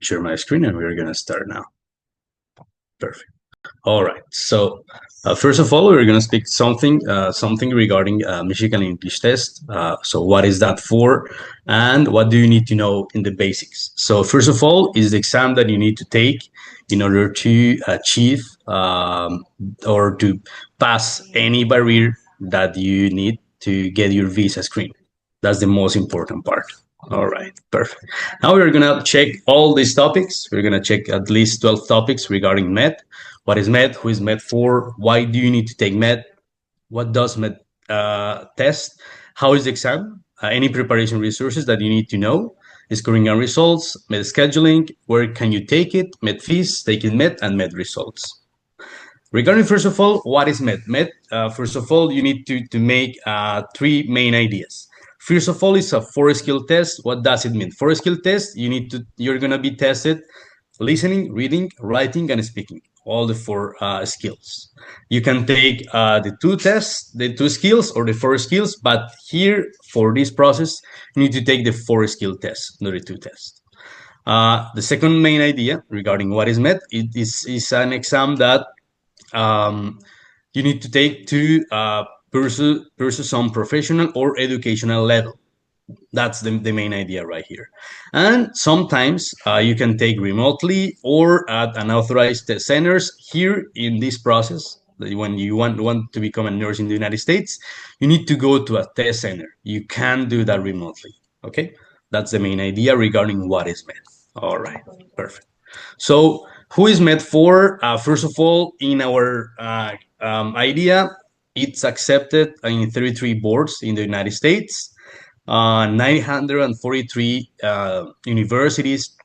share my screen and we're gonna start now. Perfect. All right. So first of all, we're gonna speak something regarding Michigan English test. So what is that for, and what do you need to know in the basics? So first of all, is the exam that you need to take in order to achieve or to pass any barrier that you need to get your visa screen. That's the most important part. All right, perfect. Now we're gonna check all these topics. We're gonna check at least 12 topics regarding MED. What is MED? Who is MED for? Why do you need to take MED? What does MED test? How is the exam? Any preparation resources that you need to know? Scoring and results, MED scheduling, where can you take it? MED fees, taking MED, and MED results. Regarding, first of all, what is MED? MED, first of all, you need to make three main ideas. First of all, it's a 4-skill test. What does it mean? 4-skill test, you're gonna be tested listening, reading, writing, and speaking. All the 4 skills. You can take the 2 tests, the 2 skills, or the 4 skills, but here, for this process, you need to take the 4-skill test, not the 2 tests. The second main idea regarding what is MED, it is an exam that you need to take to pursue some professional or educational level. That's the main idea right here. And sometimes you can take remotely or at unauthorized test centers. Here in this process, when you want to become a nurse in the United States, you need to go to a test center. You can't do that remotely, okay? That's the main idea regarding what is MED. All right, perfect. So who is MED for? First of all, in our idea, it's accepted in 33 boards in the United States, 943 universities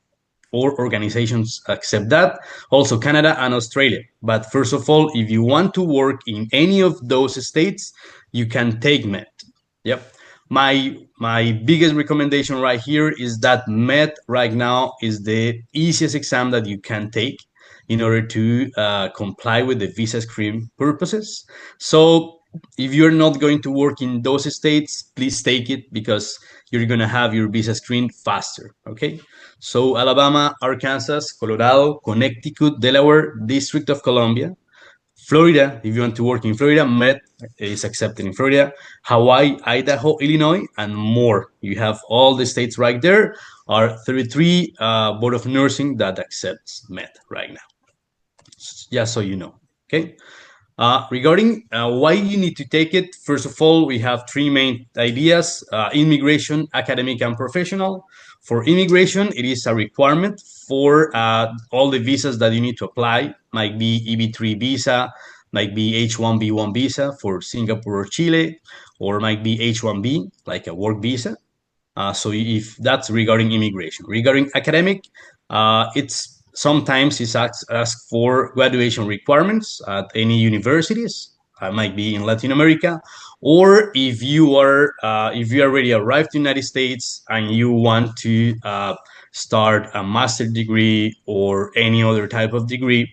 or organizations accept that. Also Canada and Australia. But first of all, if you want to work in any of those states, you can take MED. Yep. My biggest recommendation right here is that MED right now is the easiest exam that you can take in order to comply with the visa screen purposes. So if you're not going to work in those states, please take it because you're going to have your visa screen faster, okay? So Alabama, Arkansas, Colorado, Connecticut, Delaware, District of Columbia, Florida, if you want to work in Florida, MED is accepted in Florida, Hawaii, Idaho, Illinois, and more. You have all the states right there, are 33 Board of Nursing that accepts MED right now. Just so you know, okay? Regarding why you need to take it, first of all, we have 3 main ideas, immigration, academic, and professional. For immigration, it is a requirement for all the visas that you need to apply, might be EB3 visa, might be H1B1 visa for Singapore or Chile, or might be H1B, like a work visa. So if that's regarding immigration. Regarding academic, it's sometimes asked for graduation requirements at any universities. Might be in Latin America, or if you already arrived to the United States and you want to start a master's degree or any other type of degree,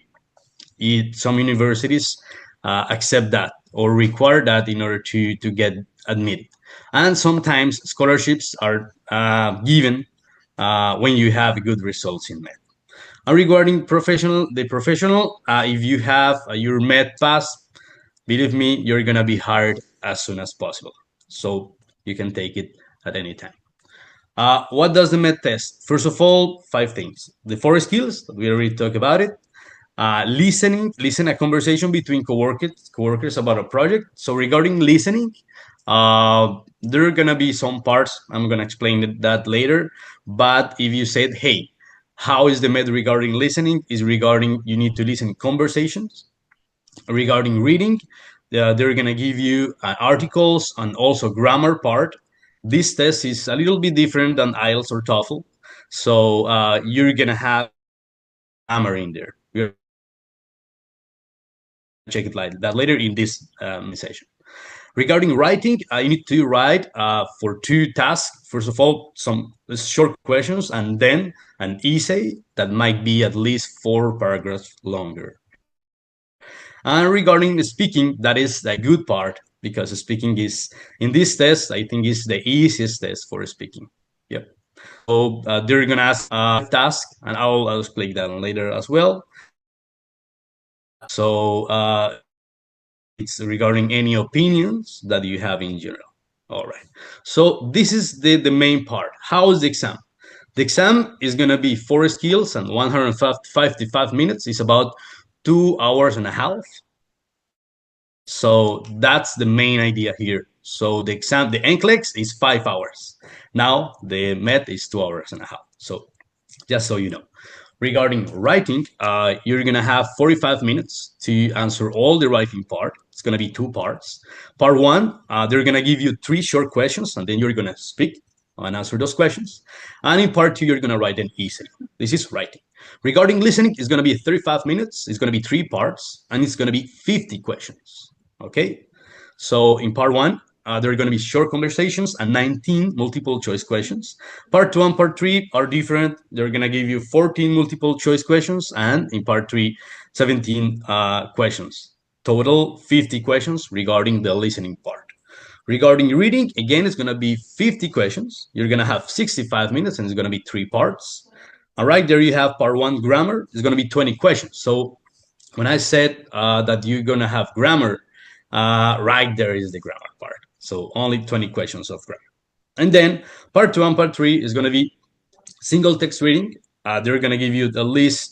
some universities accept that or require that in order to get admitted. And sometimes scholarships are given when you have good results in MED. Regarding the professional, if you have your MED pass, believe me, you're gonna be hired as soon as possible. So you can take it at any time. What does the MED test? First of all, 5 things. The 4 skills, we already talked about it. Listen a conversation between coworkers about a project. So regarding listening, there are gonna be some parts, I'm gonna explain that later. But if you said, hey, how is the MED regarding listening? Is regarding you need to listen conversations. Regarding reading, they're gonna give you articles and also grammar part. This test is a little bit different than IELTS or TOEFL. So you're gonna have grammar in there. We're check it like that later in this session. Regarding writing, you need to write for 2 tasks. First of all, some short questions, and then an essay that might be at least 4 paragraphs longer. And regarding the speaking, that is the good part, because speaking is, in this test, I think is the easiest test for speaking. Yep. So they're gonna ask task, and I'll explain that later as well. So it's regarding any opinions that you have in general. All right. So this is the main part. How is the exam? The exam is gonna be 4 skills and 155 minutes. It's about 2 hours and a half. So that's the main idea here. So the exam, the NCLEX is 5 hours. Now the MET is 2 hours and a half. So just so you know. Regarding writing, you're gonna have 45 minutes to answer all the writing part. It's gonna be 2 parts. Part one, they're gonna give you 3 short questions, and then you're gonna speak and answer those questions. And in part two, you're gonna write an essay. This is writing. Regarding listening, it's gonna be 35 minutes. It's gonna be 3 parts, and it's gonna be 50 questions. Okay. So in part one, there are going to be short conversations and 19 multiple choice questions. Part two and part three are different. They're going to give you 14 multiple choice questions, and in part three, 17 questions. Total 50 questions regarding the listening part. Regarding reading, again, it's going to be 50 questions. You're going to have 65 minutes, and it's going to be 3 parts. All right, there you have part one, grammar. It's going to be 20 questions. So when I said that you're going to have grammar, right there is the grammar part. So only 20 questions of grammar. And then part two and part three is going to be single text reading. They're going to give you at least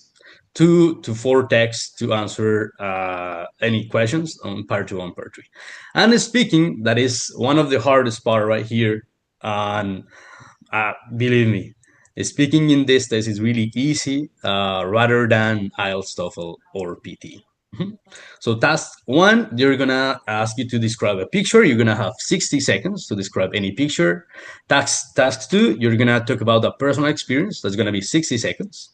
2 to 4 texts to answer any questions on part two and part three. And speaking, that is one of the hardest part right here. And believe me, speaking in this test is really easy rather than IELTS, TOEFL, or PT. So task one, they're gonna ask you to describe a picture. You're gonna have 60 seconds to describe any picture. Task two, you're gonna talk about a personal experience. That's gonna be 60 seconds.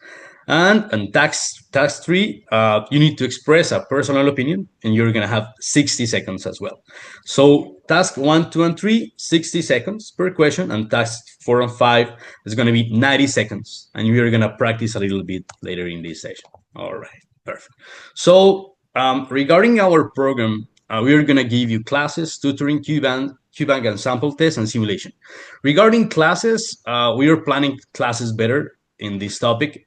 And task three, you need to express a personal opinion, and you're gonna have 60 seconds as well. So task one, two, and three, 60 seconds per question, and task four and five is gonna be 90 seconds. And we're gonna practice a little bit later in this session. All right, perfect. So regarding our program, we're gonna give you classes, tutoring, QBank, and sample test and simulation. Regarding classes, we are planning classes better in this topic,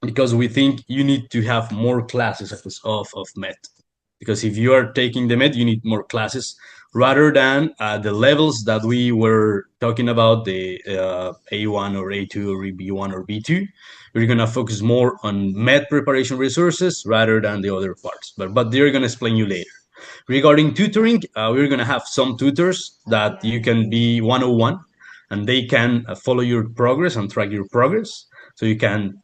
because we think you need to have more classes of MET. Because if you are taking the MET, you need more classes rather than the levels that we were talking about, the A1 or A2 or B1 or B2. We're going to focus more on MET preparation resources rather than the other parts. But they're going to explain you later. Regarding tutoring, we're going to have some tutors that you can be 101, and they can follow your progress and track your progress. So you can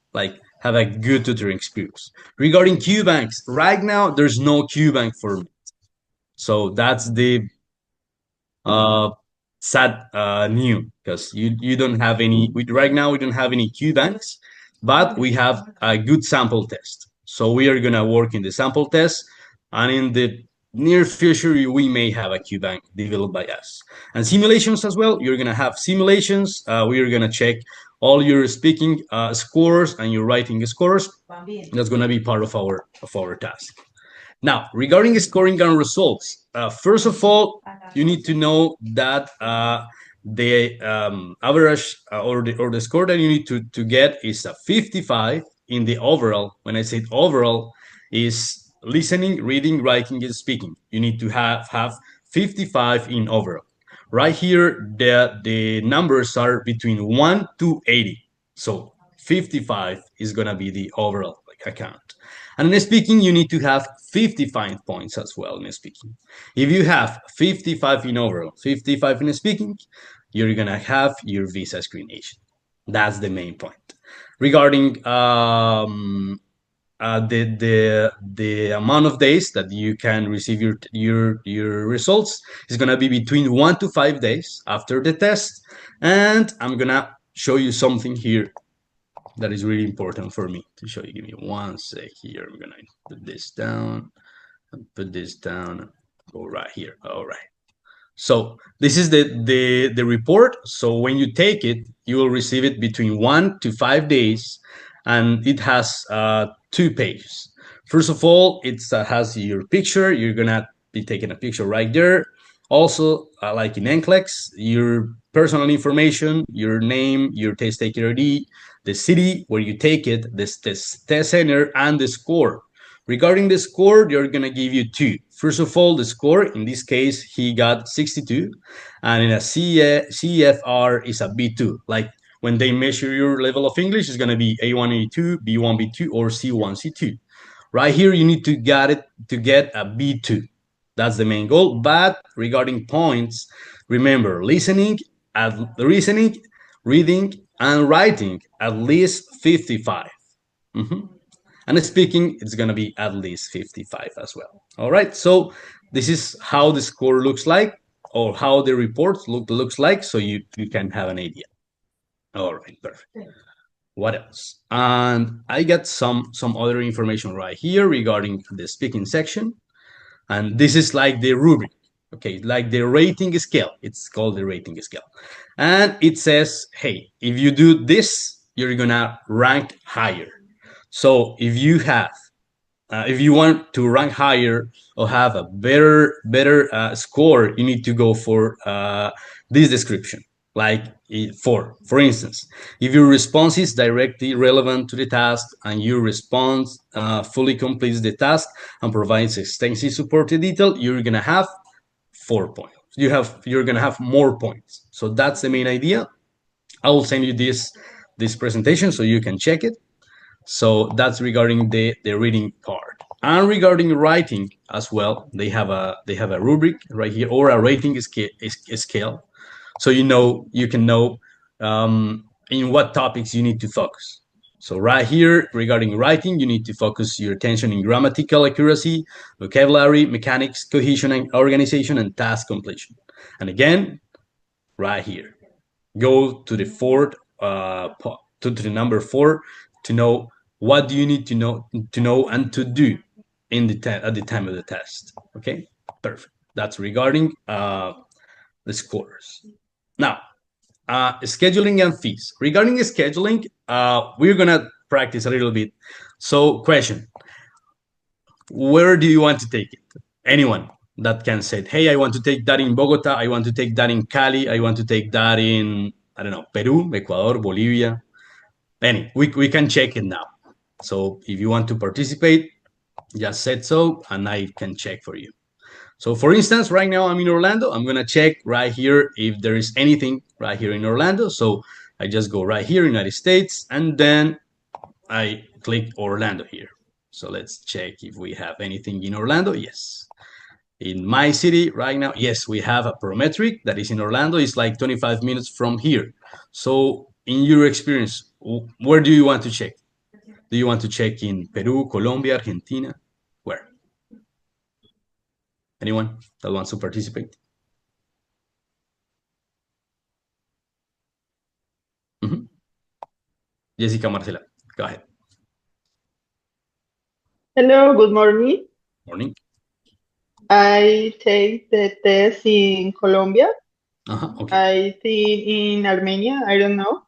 have a good tutoring experience. Regarding QBanks, right now there's no QBank for me. So that's the sad new, because you don't have any. Right now we don't have any QBanks, but we have a good sample test. So we are gonna work in the sample test, and in the near future we may have a QBank developed by us. And simulations as well. You're gonna have simulations. We are gonna check all your speaking scores and your writing scores. That's gonna be part of our task. Now, regarding scoring and results, first of all, you need to know that the average or the score that you need to get is a 55 in the overall. When I say overall, is listening, reading, writing, and speaking. You need to have 55 in overall. Right here, the numbers are between 1 to 80. So 55 is gonna be the overall account. And in speaking, you need to have 55 points as well in speaking. If you have 55 in overall, 55 in speaking, you're gonna have your visa screenation. That's the main point. Regarding the amount of days that you can receive your results is gonna be between 1 to 5 days after the test. And I'm gonna show you something here that is really important for me to show you. Give me one sec here. I'm gonna put this down and put this down. Go right here. All right. So this is the report. So when you take it, you will receive it between 1 to 5 days, and it has 2 pages. First of all, it has your picture. You're gonna be taking a picture right there. Also, like in NCLEX, your personal information, your name, your test taker ID, the city where you take it, this test center, and the score. Regarding the score, they're going to give you two. First of all, the score, in this case, he got 62, and in a CFR is a B2. Like when they measure your level of English, it's going to be A1, A2, B1, B2, or C1, C2. Right here, you need to get it to get a B2. That's the main goal. But regarding points, remember listening, reading, and writing at least 55. And speaking, it's going to be at least 55 as well. All right. So this is how the score looks like, or how the report looks like, so you can have an idea. All right. Perfect. What else? And I got some other information right here regarding the speaking section. And this is like the rubric, okay, like the rating scale. It's called the rating scale. And it says, hey, if you do this, you're gonna rank higher. So if you want to rank higher or have a better score, you need to go for this description. Like for instance, if your response is directly relevant to the task and your response fully completes the task and provides extensive supported detail, you're gonna have 4 points. You're gonna have more points. So that's the main idea. I will send you this presentation so you can check it. So that's regarding the reading part. And regarding writing as well, they have a rubric right here, or a rating scale. So you can know in what topics you need to focus. So right here, regarding writing, you need to focus your attention in grammatical accuracy, vocabulary, mechanics, cohesion and organization, and task completion. And again, right here, go to the fourth to the number 4 to know what do you need to know and to do at the time of the test. Okay, perfect. That's regarding the scores. Now, scheduling and fees. Regarding scheduling, we're gonna practice a little bit. So, question: where do you want to take it? Anyone that can say, hey, I want to take that in Bogota, I want to take that in Cali, I want to take that in, I don't know, Peru, Ecuador, Bolivia. We can check it now. So if you want to participate, just said so, and I can check for you. So for instance, right now I'm in Orlando. I'm gonna check right here if there is anything right here in Orlando. So I just go right here, United States, and then I click Orlando here. So let's check if we have anything in Orlando. Yes. In my city right now, yes, we have a Prometric that is in Orlando. It's like 25 minutes from here. So in your experience, where do you want to check? Do you want to check in Peru, Colombia, Argentina? Where? Anyone that wants to participate? Mhm. Jessica Marcela, go ahead. Hello, good morning. Morning. I take the test in Colombia. Okay. I think in Armenia, I don't know.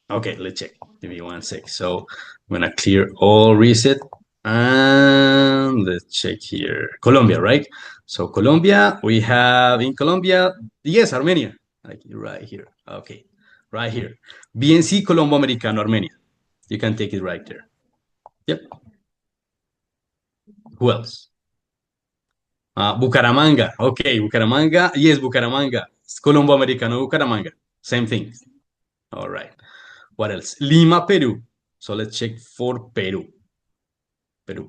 Okay, let's check. Give me 1 sec. So I'm gonna clear all reset and let's check here. Colombia, right? So Colombia, we have in Colombia, yes, Armenia. Like right here. Okay, right here. BNC Colombo Americano Armenia. You can take it right there. Yep. Who else? Bucaramanga. Okay, Bucaramanga. Yes, Bucaramanga. It's Colombo Americano Bucaramanga. Same thing. All right. What else? Lima, Peru. So let's check for Peru. Peru.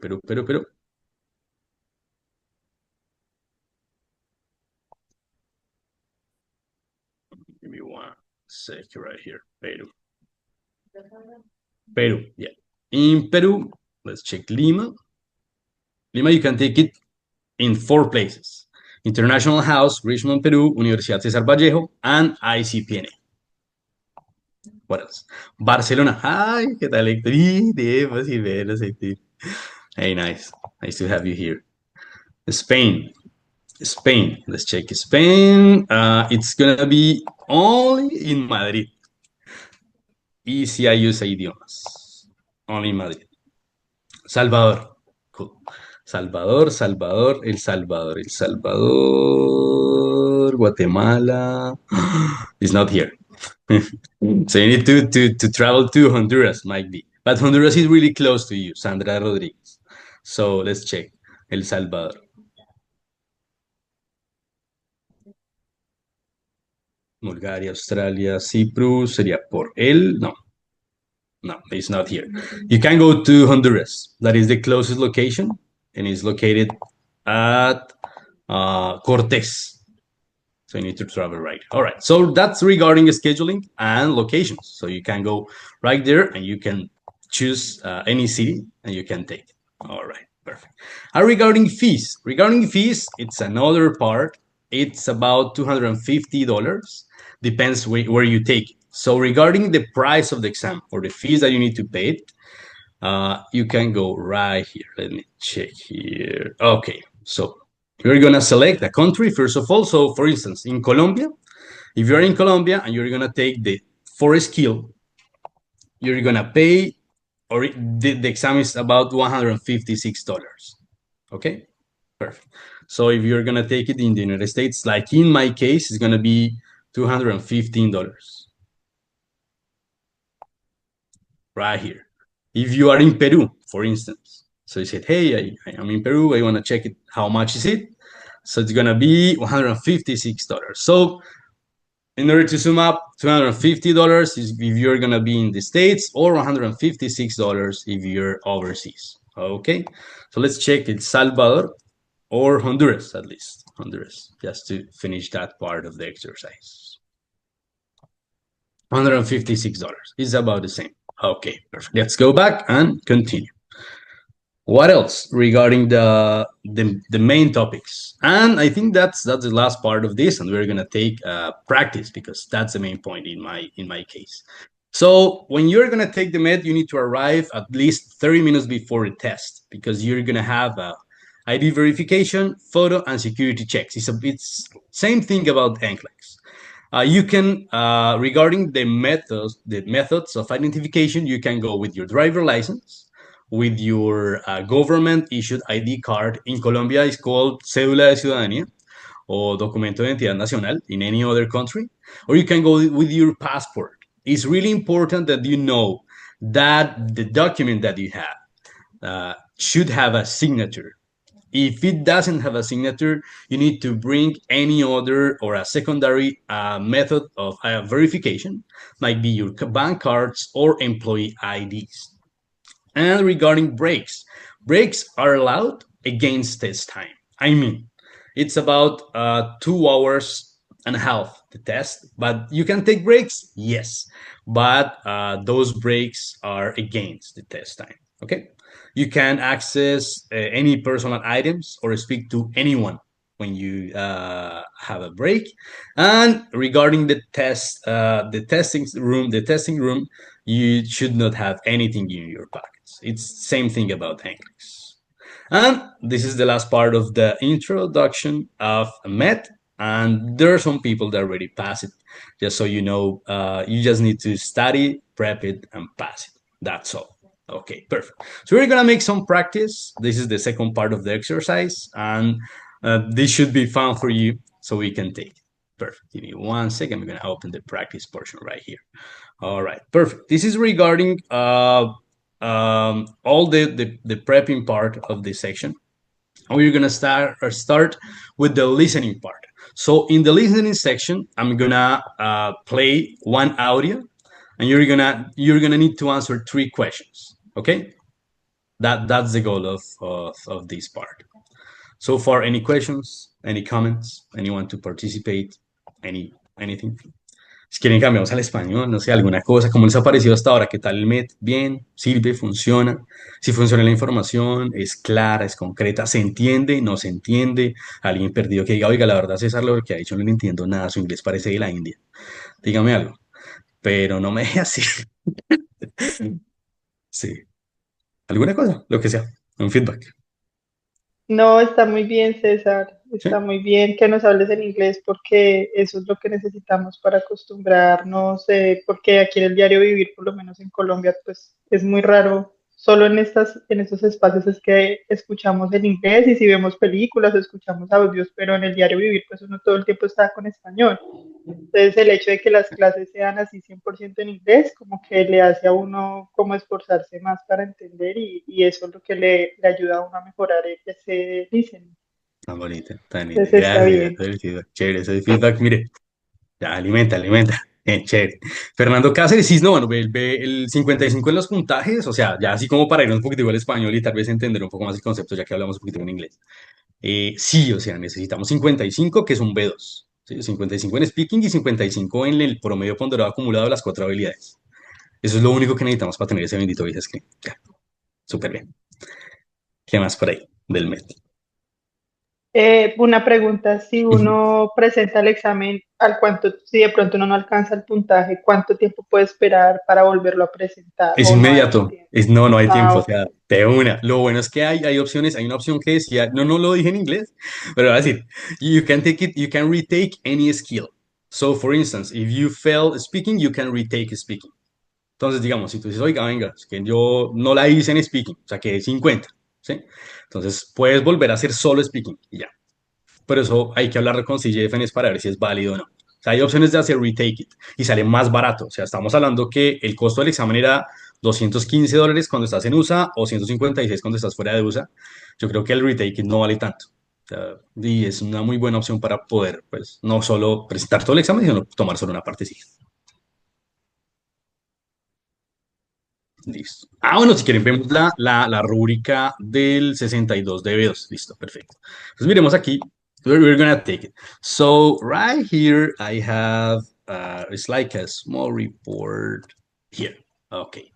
Give me 1 sec right here. Peru, yeah. In Peru, let's check Lima. Lima, you can take it in 4 places. International House, Richmond, Peru, Universidad César Vallejo, and ICPNA. What else? Barcelona. Hi, ¿qué tal, Héctor? Fácil verlos, Héctor. Hey, nice. Nice to have you here. Spain. Let's check Spain. It's gonna be only in Madrid. Y si hay use idiomas. Only in Madrid. Salvador. Cool. Salvador, Salvador, El Salvador, El Salvador, Guatemala. It's not here. So you need to travel to Honduras, might be. But Honduras is really close to you, Sandra Rodriguez. So let's check. El Salvador. Bulgaria, Australia, Cyprus. Sería por el. No, no, it's not here. You can go to Honduras. That is the closest location, and it's located at Cortes. So you need to travel right. All right. So that's regarding scheduling and locations. So you can go right there and you can choose any city and you can take it. All right. Perfect. And regarding fees, it's another part. It's about $250. Depends where you take it. So regarding the price of the exam or the fees that you need to pay, you can go right here. Let me check here. Okay. So you're going to select a country first of all. So for instance, in Colombia, if you're in Colombia and you're going to take the fourth skill, you're going to pay, or the exam is about $156. Okay, perfect. So if you're going to take it in the United States, like in my case, it's going to be $215 right here. If you are in Peru, for instance, so you said, hey, I'm in Peru, I want to check it, how much is it? So it's going to be $156. So in order to sum up, $250 is if you're going to be in the States, or $156 if you're overseas. Okay, so let's check El Salvador or Honduras, at least. Honduras, just to finish that part of the exercise. $156 is about the same. Okay, perfect. Let's go back and continue. What else regarding the main topics? And I think that's the last part of this, and we're gonna take practice, because that's the main point in my case. So when you're gonna take the med, you need to arrive at least 30 minutes before the test, because you're gonna have a ID verification, photo, and security checks. It's same thing about NCLEX. You can, regarding the methods of identification, you can go with your driver license, with your government issued ID card. In Colombia, it's called Cédula de Ciudadanía o Documento de Identidad Nacional in any other country, or you can go with your passport. It's really important that you know that the document that you have should have a signature. If it doesn't have a signature, you need to bring any other or a secondary method of verification, might be your bank cards or employee IDs. And regarding breaks, breaks are allowed against test time. I mean, it's about 2 hours and a half the test, but you can take breaks, yes, but those breaks are against the test time. Okay, you can access any personal items or speak to anyone when you have a break. And regarding the testing room, you should not have anything in your pockets. It's same thing about English. And this is the last part of the introduction of MET. And there are some people that already pass it. Just so you know, you just need to study, prep it, and pass it. That's all. Okay, perfect. So we're gonna make some practice. This is the second part of the exercise, and this should be fun for you, so we can take it. Perfect. Give me 1 second. I'm gonna open the practice portion right here. All right, perfect. This is regarding all the prepping part of this section. We're gonna start with the listening part. So in the listening section, I'm gonna play one audio, and you're gonna need to answer 3 questions. Okay, that's the goal of this part. So far, any questions, any comments, anyone to participate, anything? Si quieren cambiamos al español, no sé, alguna cosa. ¿Cómo les ha parecido hasta ahora? ¿Qué tal el MET? ¿Bien? ¿Sirve? ¿Funciona? Si funciona la información, es clara, es concreta, se entiende, no se entiende. Alguien perdido que diga, oiga, la verdad, César, lo que ha dicho no le entiendo nada, su inglés parece de la India. Dígame algo, pero no me deje así. Sí, alguna cosa, lo que sea, un feedback. No, está muy bien, César. ¿Sí? Está muy bien que nos hables en inglés porque eso es lo que necesitamos para acostumbrarnos, porque aquí en el diario vivir, por lo menos en Colombia, pues es muy raro solo en estos espacios es que escuchamos el inglés y si vemos películas, escuchamos audios, pero en el diario vivir, pues uno todo el tiempo está con español. Entonces, el hecho de que las clases sean así 100% en inglés, como que le hace a uno como esforzarse más para entender y eso es lo que le ayuda a uno a mejorar ese listening. Tan bonita. Entonces, está Gracias bien. por el feedback. Chévere, ese feedback, mire, ya alimenta, alimenta. Chévere. Fernando Cáceres, sí, no, bueno, el 55 en los puntajes, o sea, ya así como para irnos un poquito al español y tal vez entender un poco más el concepto, ya que hablamos un poquito en inglés. Sí, o sea, necesitamos 55, que es un B2. ¿Sí? 55 en speaking y 55 en el promedio ponderado acumulado de las cuatro habilidades. Eso es lo único que necesitamos para tener ese bendito visa screen. Ya, súper bien. ¿Qué más por ahí del MED? Una pregunta, si Ujú. uno presenta el examen, ¿al cuánto, si de pronto uno no alcanza el puntaje, cuánto tiempo puede esperar para volverlo a presentar Es o no hay inmediato. tiempo? No hay Ah, tiempo, o ok. sea, de una. Lo bueno es que hay opciones. Hay una opción que decía, no lo dije en inglés, pero voy a decir, you can take it, you can retake any skill. So, for instance, if you fail speaking, you can retake speaking. Entonces, digamos, si tú dices, oiga, venga, es que yo no la hice en speaking, o sea, que 50, ¿sí? Entonces, puedes volver a hacer solo speaking y ya. Pero eso hay que hablar con CGFNs para ver si es válido o no. O sea, hay opciones de hacer retake it y sale más barato. O sea, estamos hablando que el costo del examen era $215 cuando estás en USA o 156 cuando estás fuera de USA. Yo creo que el retake it no vale tanto. O sea, y es una muy buena opción para poder, pues, no solo presentar todo el examen, sino tomar solo una partecita. Listo. Ah, bueno, si quieren vemos la rúbrica del 62 de B2. Listo, perfecto. Entonces miremos aquí. We're gonna take it. So right here I have, it's like a small report here. Okay.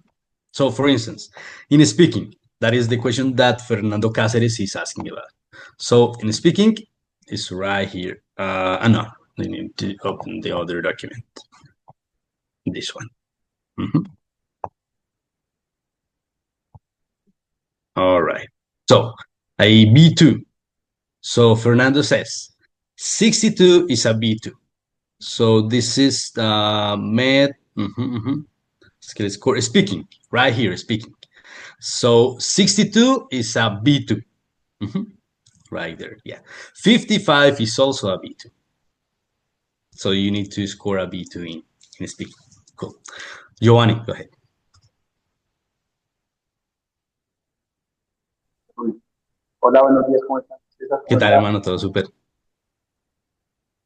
So for instance, in speaking, that is the question that Fernando Cáceres is asking about. So in speaking, it's right here. No, I need to open the other document. This one. Mhm. All right. So a B2. So Fernando says 62 is a B2. So this is med skill score speaking right here speaking. So 62 is a B2. Mhm, right there. Yeah. 55 is also a B2. So you need to score a B2 in speaking. Cool. Giovanni, go ahead. Hola, buenos días, ¿cómo están? César, ¿Qué ¿cómo tal, está? hermano? Todo súper.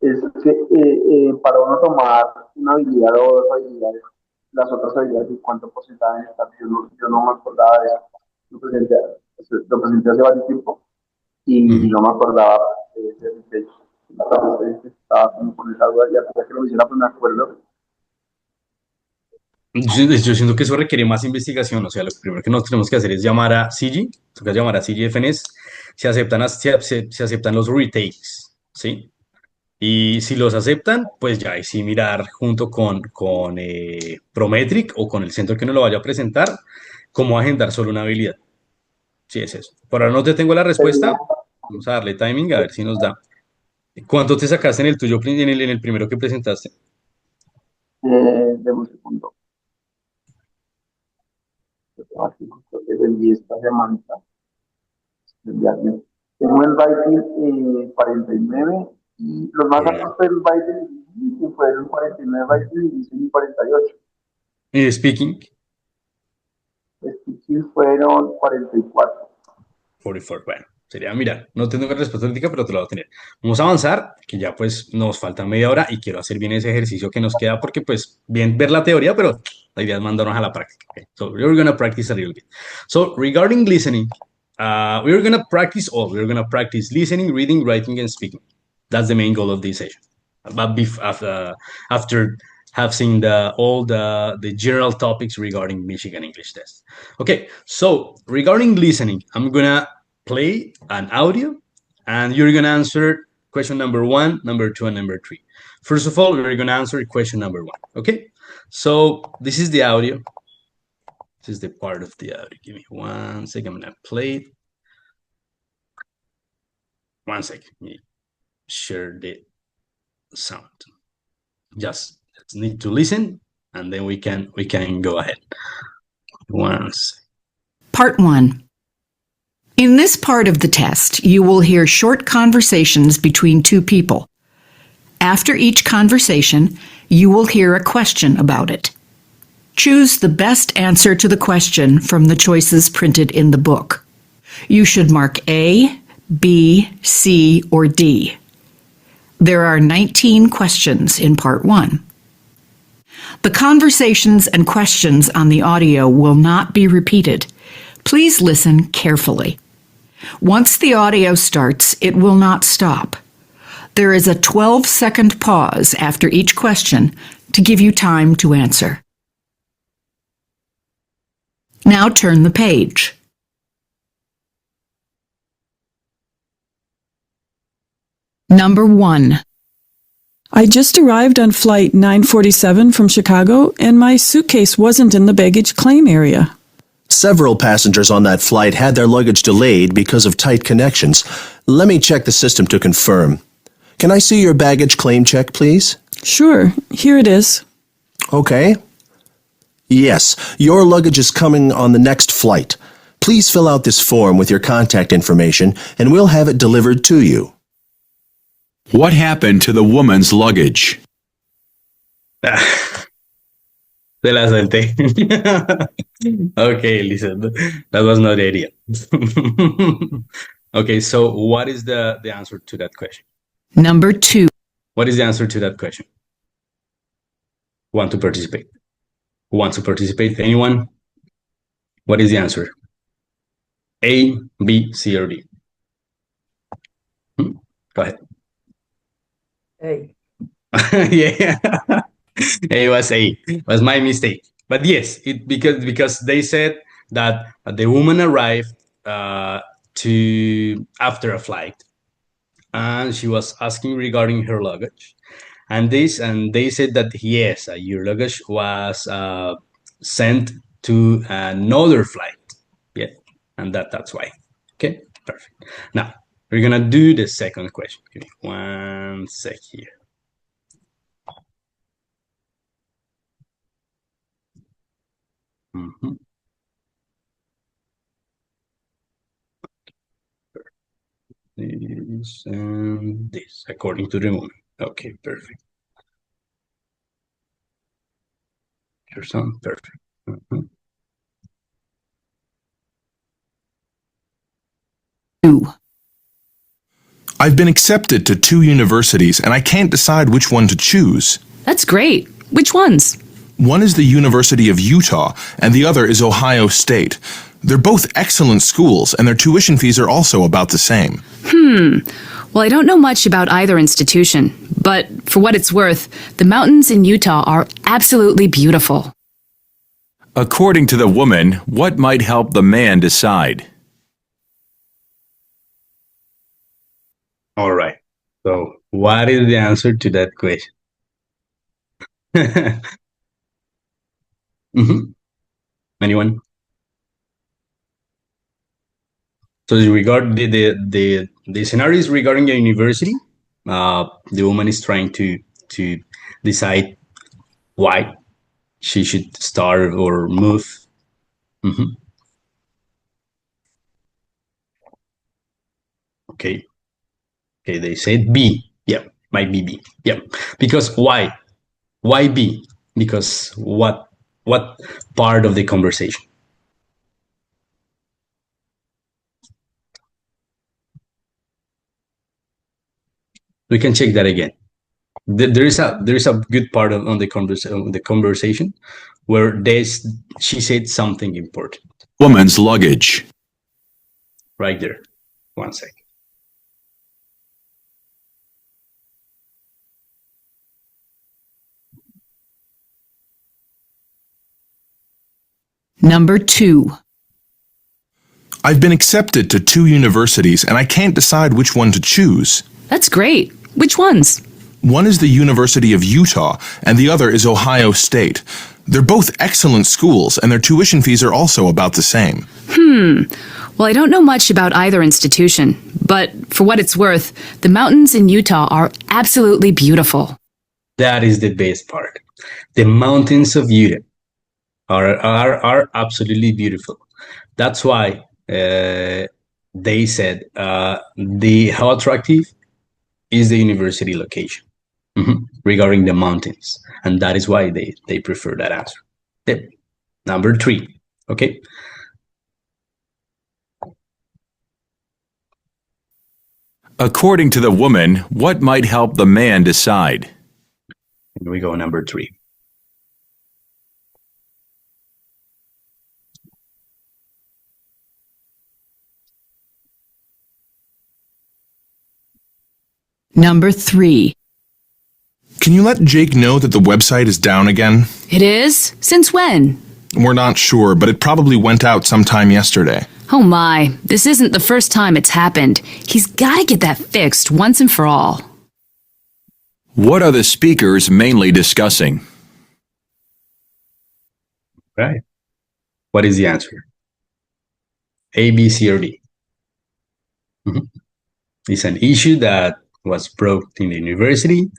Es que para uno tomar una habilidad o dos habilidades, las otras habilidades, ¿y cuánto porcentaje está? Yo no me acordaba de eso. Lo presenté hace varios tiempo y Ujú. no me acordaba de eso. Entonces, estaba como con esa duda, ya que lo hiciera, pues me acuerdo. Yo siento que eso requiere más investigación. O sea, lo primero que nos tenemos que hacer es llamar a CG, toca llamar a CG FNs, se aceptan los retakes, ¿sí? Y si los aceptan, pues ya ahí sí mirar junto con Prometric o con el centro que nos lo vaya a presentar, cómo agendar solo una habilidad. Sí, es eso. Por ahora no te tengo la Sería, respuesta. Vamos a darle timing a ver si nos da. ¿Cuánto te sacaste en el tuyo, en el primero que presentaste? de un segundo, yo tengo aquí, creo que vendí esta semana. Enviarme. Tengo el Viking 49 y los más Alright. altos fue el Viking que fueron 49 Viking y 48. Speaking. Los fueron 44. 44. Bueno, sería, mira, no tengo la respuesta ahorita, pero te la voy a tener. Vamos a avanzar, que ya pues nos falta media hora y quiero hacer bien ese ejercicio que nos queda porque pues bien ver la teoría, pero la idea es mandarnos a la práctica. Okay? So we're gonna practice a little bit. So regarding listening, we're gonna practice listening, reading, writing, and speaking. That's the main goal of this session. But after have seen all the general topics regarding Michigan English test. Okay, so regarding listening, I'm gonna play an audio and you're gonna answer question number one, number two, and number three. First of all, we're gonna answer question number one. Okay, so this is the audio. This is the part of the audio. Give me 1 second. I'm gonna play it. 1 second. Let me share the sound. Just need to listen, and then we can go ahead. Once. Part 1. In this part of the test, you will hear short conversations between two people. After each conversation, you will hear a question about it. Choose the best answer to the question from the choices printed in the book. You should mark A, B, C, or D. There are 19 questions in Part 1. The conversations and questions on the audio will not be repeated. Please listen carefully. Once the audio starts, it will not stop. There is a 12-second pause after each question to give you time to answer. Now turn the page. Number 1. I just arrived on flight 947 from Chicago, and my suitcase wasn't in the baggage claim area. Several passengers on that flight had their luggage delayed because of tight connections. Let me check the system to confirm. Can I see your baggage claim check, please? Sure, here it is. Okay. Yes, your luggage is coming on the next flight. Please fill out this form with your contact information, and we'll have it delivered to you. What happened to the woman's luggage? Se la solté. Okay, listen, that was not the idea. Okay, so what is the answer to that question? Number 2. What is the answer to that question? Want to participate? Who wants to participate? Anyone? What is the answer? A, B, C, or D? Go ahead. A. Yeah, it was A. It was my mistake. But yes, because they said that the woman arrived to after a flight, and she was asking regarding her luggage, and they said that yes, your luggage was sent to another flight. Yeah, and that's why. Okay, perfect. Now we're gonna do the second question. Give me 1 sec here. This and this, according to the moment. Okay, perfect. Your sound perfect. Mhm. 2. I've been accepted to 2 universities and I can't decide which one to choose. That's great. Which ones? One is the University of Utah and the other is Ohio State. They're both excellent schools and their tuition fees are also about the same. Well, I don't know much about either institution, but for what it's worth, the mountains in Utah are absolutely beautiful. According to the woman, what might help the man decide? All right. So, what is the answer to that question? Anyone? So, regard the scenarios regarding the university, the woman is trying to decide why she should start or move. Okay. Okay, they said B. Yeah, might be B. Yeah, because why? Why B? Because what part of the conversation? We can check that again. There is a good part on the conversation where she said something important. Woman's luggage. Right there. 1 sec. Number 2. I've been accepted to 2 universities and I can't decide which one to choose. That's great. Which ones? One is the University of Utah and the other is Ohio State. They're both excellent schools and their tuition fees are also about the same. Well, I don't know much about either institution, but for what it's worth, the mountains in Utah are absolutely beautiful. That is the best part. The mountains of Utah are absolutely beautiful. That's why they said how attractive is the university location regarding the mountains, and that is why they prefer that answer. Yep. Number 3. Okay. According to the woman, what might help the man decide? Here we go, number 3. Number 3. Can you let Jake know that the website is down again? It is? Since when? We're not sure, but it probably went out sometime yesterday. Oh my, this isn't the first time it's happened. He's gotta get that fixed once and for all. What are the speakers mainly discussing? Right. What is the answer? A, B, C, or D? It's an issue that was brought in the university,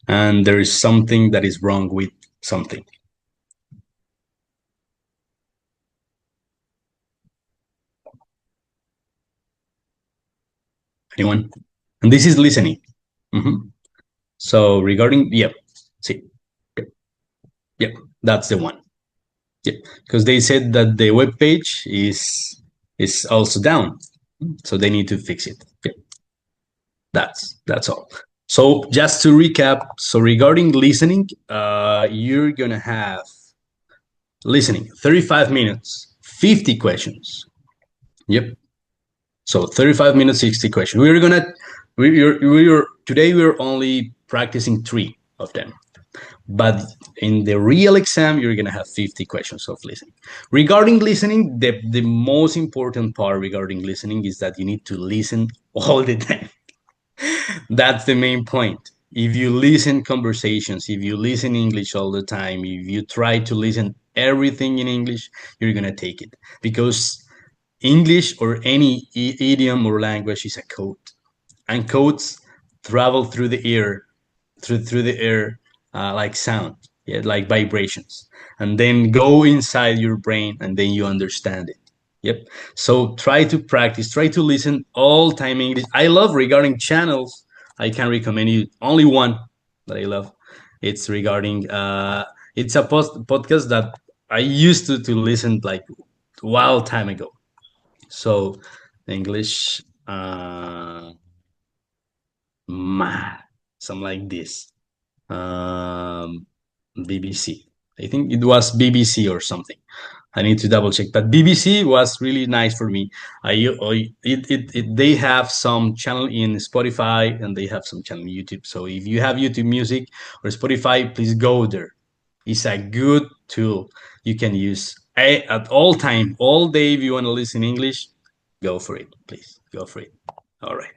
and there is something that is wrong with something. Anyone? And this is listening. So regarding, see, yep, that's the one. Yep, because they said that the web page is also down, so they need to fix it. Yep. That's all. So just to recap, so regarding listening, you're gonna have listening 35 minutes, 50 questions. Yep. So 35 minutes, 60 questions. Today we're only practicing 3 of them. But in the real exam, you're gonna have 50 questions of listening. Regarding listening, the most important part regarding listening is that you need to listen all the time. That's the main point. If you listen conversations, if you listen English all the time, if you try to listen everything in English, you're gonna take it, because English or any idiom or language is a code, and codes travel through the air, through the air like sound, like vibrations, and then go inside your brain, and then you understand it. Yep. So try to practice, try to listen all time English. I love regarding channels. I can recommend you only one that I love. It's regarding it's a podcast that I used to listen like a while time ago. So English something like this. BBC. I think it was BBC or something. I need to double check, but BBC was really nice for me. They have some channel in Spotify, and they have some channel in YouTube. So if you have YouTube Music or Spotify, please go there. It's a good tool you can use at all time, all day. If you want to listen English, go for it, please. Go for it. All right.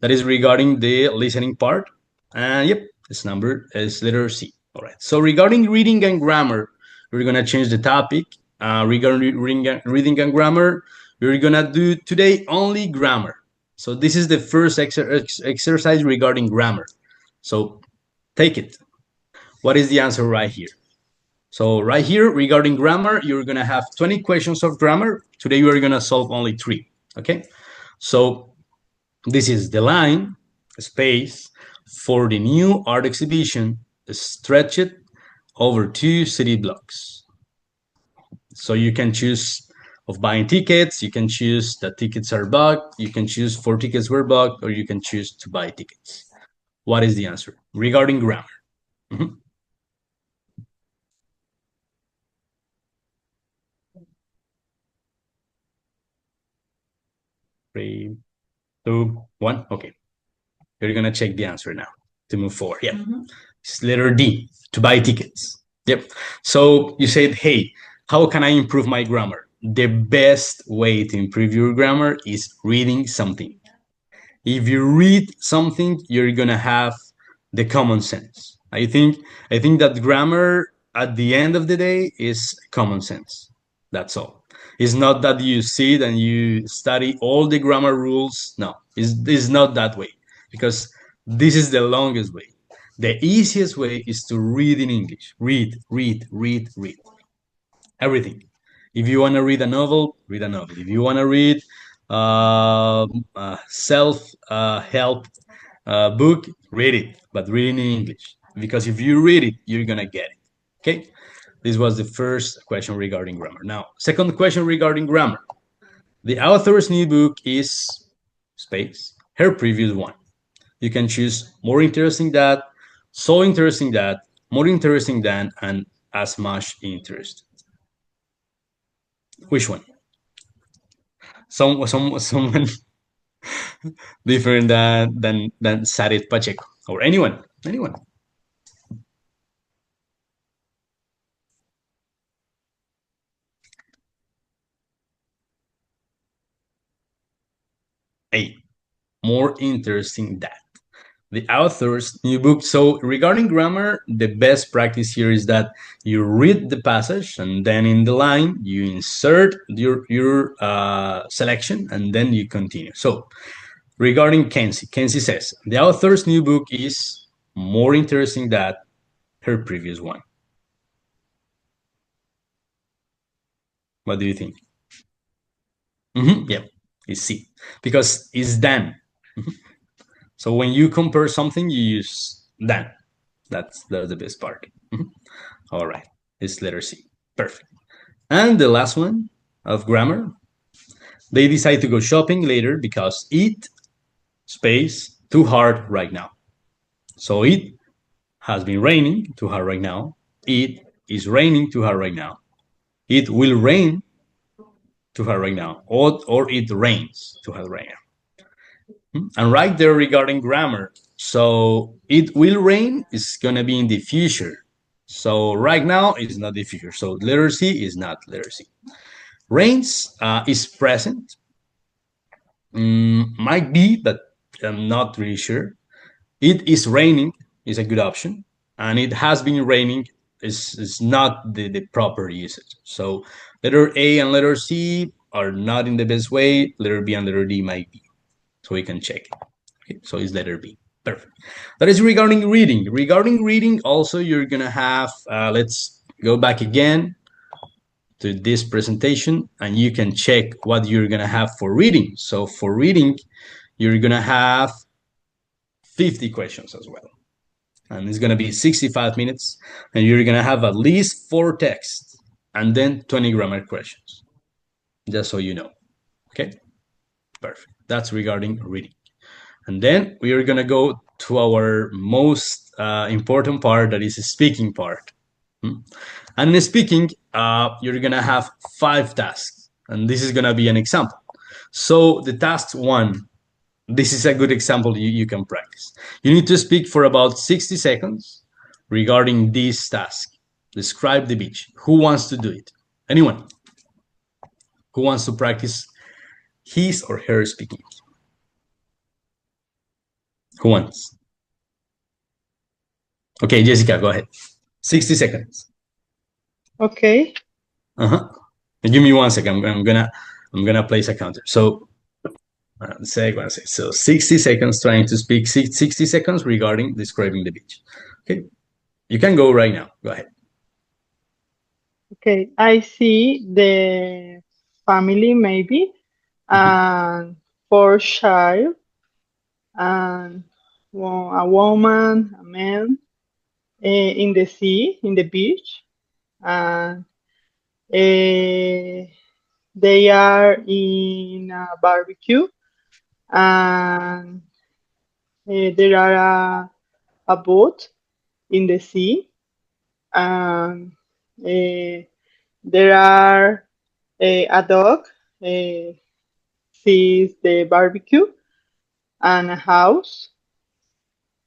That is regarding the listening part. And yep, this number is letter C. All right. So regarding reading and grammar, we're going to change the topic. Regarding reading and grammar, we're going to do today only grammar. So this is the first exercise regarding grammar. So take it. What is the answer right here? So right here, regarding grammar, you're going to have 20 questions of grammar. Today, we're going to solve only 3. Okay. So this is the line, space, for the new art exhibition, stretch it over 2 city blocks. So you can choose of buying tickets, you can choose that tickets are bugged, you can choose 4 tickets were bugged, or you can choose to buy tickets. What is the answer regarding grammar? 3, 2, 1. Okay. You're going to check the answer now to move forward. Yeah. It's letter D, to buy tickets. Yep. So you said, hey, how can I improve my grammar? The best way to improve your grammar is reading something. If you read something, you're going to have the common sense. I think that grammar at the end of the day is common sense. That's all. It's not that you sit and you study all the grammar rules. No, it's not that way, because this is the longest way. The easiest way is to read in English. Read. Everything. If you want to read a novel, read a novel. If you want to read self-help book, read it, but read it in English. Because if you read it, you're going to get it. Okay? This was the first question regarding grammar. Now, second question regarding grammar. The author's new book is space, her previous one. You can choose more interesting that, so interesting that, more interesting than, and as much interest. Which one? Someone different than Sarit Pacheco, or anyone. A, more interesting that. The author's new book. So regarding grammar, the best practice here is that you read the passage and then in the line you insert your selection and then you continue. So regarding Kenzie says, the author's new book is more interesting than her previous one. What do you think? Yeah, it's C, because it's than. So when you compare something, you use than. That's the best part. All right, it's letter C. Perfect. And the last one of grammar, they decide to go shopping later because it, space, too hard right now. So it has been raining too hard right now. It is raining too hard right now. It will rain too hard right now. Or it rains too hard right now. And right there regarding grammar, so it will rain is going to be in the future. So right now is not the future. So letter C is not letter C. Rains is present. Might be, but I'm not really sure. It is raining is a good option. And it has been raining is not the proper usage. So letter A and letter C are not in the best way. Letter B and letter D might be. So we can check it. Okay, so it's letter B. Perfect. That is regarding reading. Regarding reading, also you're gonna have, let's go back again to this presentation and you can check what you're gonna have for reading. So for reading, you're gonna have 50 questions as well. And it's gonna be 65 minutes and you're gonna have at least 4 texts and then 20 grammar questions. Just so you know, okay? Perfect. That's regarding reading. And then we are going to go to our most important part, that is the speaking part. And in speaking, you're going to have 5 tasks. And this is going to be an example. So the task 1, this is a good example you can practice. You need to speak for about 60 seconds regarding this task. Describe the beach. Who wants to do it? Anyone? Who wants to practice his or her speaking? Who wants? Okay, Jessica, go ahead. 60 seconds. Okay. Give me 1 second. I'm gonna place a counter. So, one second. So 60 seconds trying to speak. 60 seconds regarding describing the beach. Okay, you can go right now. Go ahead. Okay, I see the family maybe, and 4 child, and a woman, a man, in the sea, in the beach, and they are in a barbecue, and there are a boat in the sea, and there are a dog sees the barbecue, and a house,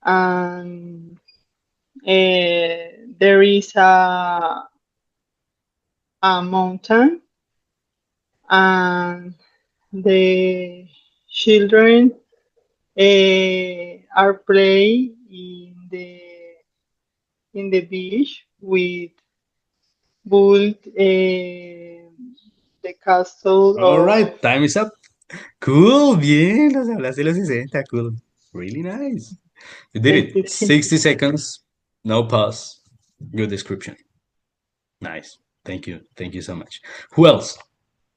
and there is a mountain, and the children are playing in the beach with build the castle. All right, time is up. Cool, bien, los hablaste los 60, cool. Really nice. You did it. 60 seconds, no pause, good description. Nice. Thank you. Thank you so much. Who else?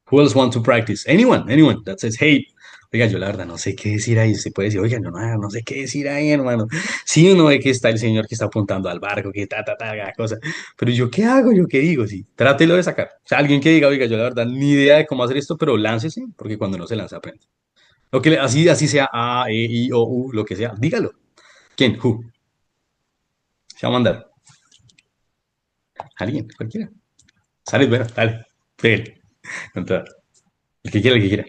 Who else want to practice? Anyone that says, hey, oiga, yo la verdad no sé qué decir ahí. Se puede decir, oiga, no sé qué decir ahí, hermano. Sí, uno ve que está el señor que está apuntando al barco, que cada cosa. Pero yo, ¿qué hago? ¿Yo qué digo? Sí, trátelo de sacar. O sea, alguien que diga, oiga, yo la verdad ni idea de cómo hacer esto, pero láncese, porque cuando no se lanza, aprende. O que así sea A, E, I, O, U, lo que sea. Dígalo. ¿Quién? Who. Se va a mandar. Alguien, cualquiera. Sale, bueno, dale. Pégale. Con toda. El que quiera, el que quiera.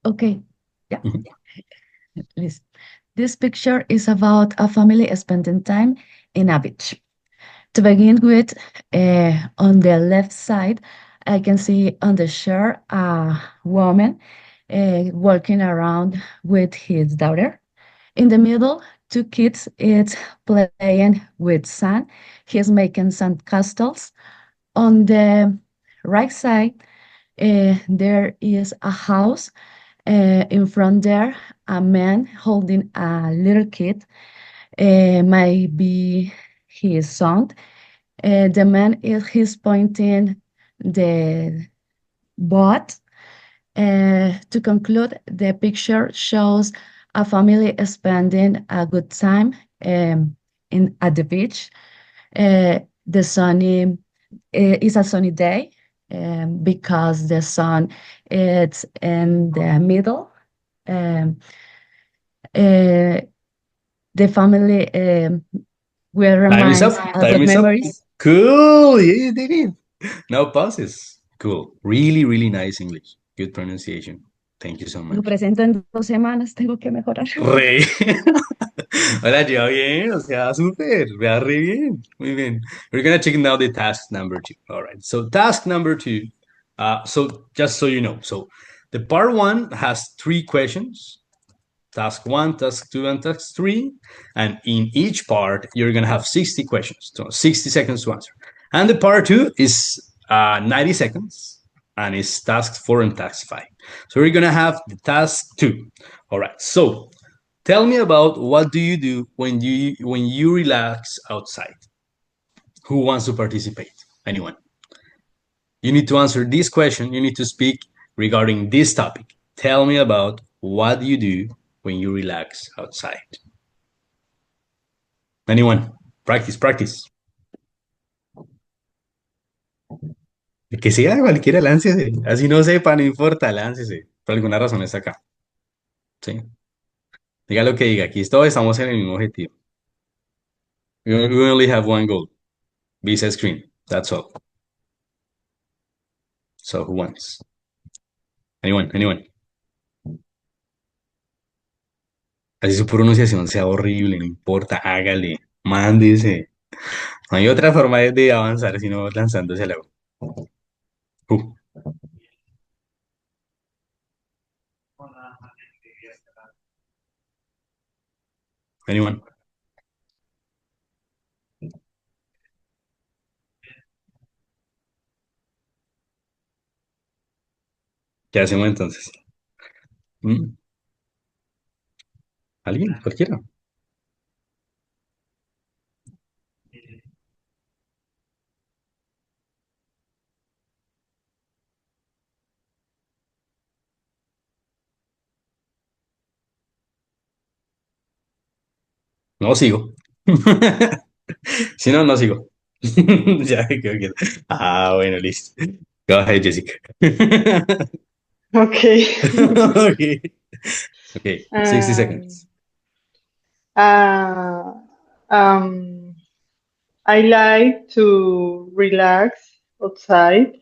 Okay, yeah. Listen. This picture is about a family spending time in a beach. To begin with, on the left side, I can see on the shore a woman walking around with his daughter. In the middle, two kids is playing with sand. He's making sand castles. On the right side, there is a house. In front there, a man holding a little kid, might be his son. The man he's pointing the boat. To conclude, the picture shows a family spending a good time at the beach. The sunny is a sunny day because the sun is in the middle. The family will Time is remind up. us Time of is up. memories. Cool. Yeah, you did it. No pauses. Cool. Really, really nice English. Good pronunciation. Thank you so Lo much. presento en 2 semanas, tengo que mejorar. Re. Hola, lleva bien. O sea, súper. Vea re bien. Muy bien. We're gonna check now the task number 2. All right. So task number 2. So just so you know, so the part 1 has 3 questions. Task 1, task 2, and task 3. And in each part, you're going to have 60 questions, so 60 seconds to answer. And the part 2 is 90 seconds, and it's task 4 and task 5. So we're going to have the task 2. All right, so tell me about what do you do when you relax outside? Who wants to participate? Anyone? You need to answer this question. You need to speak regarding this topic. Tell me about what you do when you relax outside. Anyone? Practice, practice. El que sea, cualquiera, láncese. Así no sepa, no importa, láncese. Por alguna razón está acá. ¿Sí? Diga lo que diga. Aquí todos estamos en el mismo objetivo. We only have one goal. Visa screen. That's all. So who wants? Anyone? Anyone? Así su pronunciación sea horrible, no importa, hágale, mándese. No hay otra forma de avanzar sino lanzándose al agua. Uh, anyone? ¿Qué hacemos entonces? ¿Mm? ¿Alguien? ¿Cualquiera? No sigo. Si no, no sigo. Ya, creo que. Ah, bueno, listo. Go ahead, Jessica. Okay. Okay. Okay, 60 Um, seconds. uh, um, I like to relax outside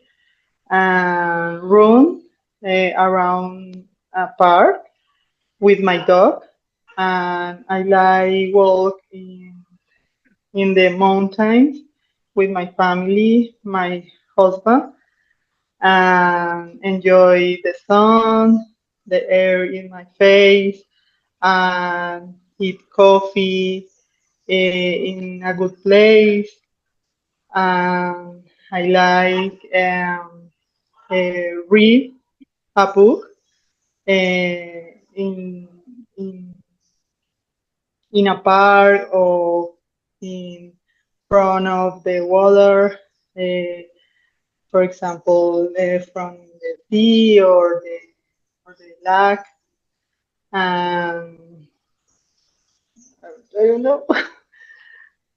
and run around a park with my dog. And I like walk in the mountains with my family, my husband, and enjoy the sun, the air in my face, and eat coffee in a good place. And I like read a book in in in a park or in front of the water, for example, from the sea or the lake. I don't know.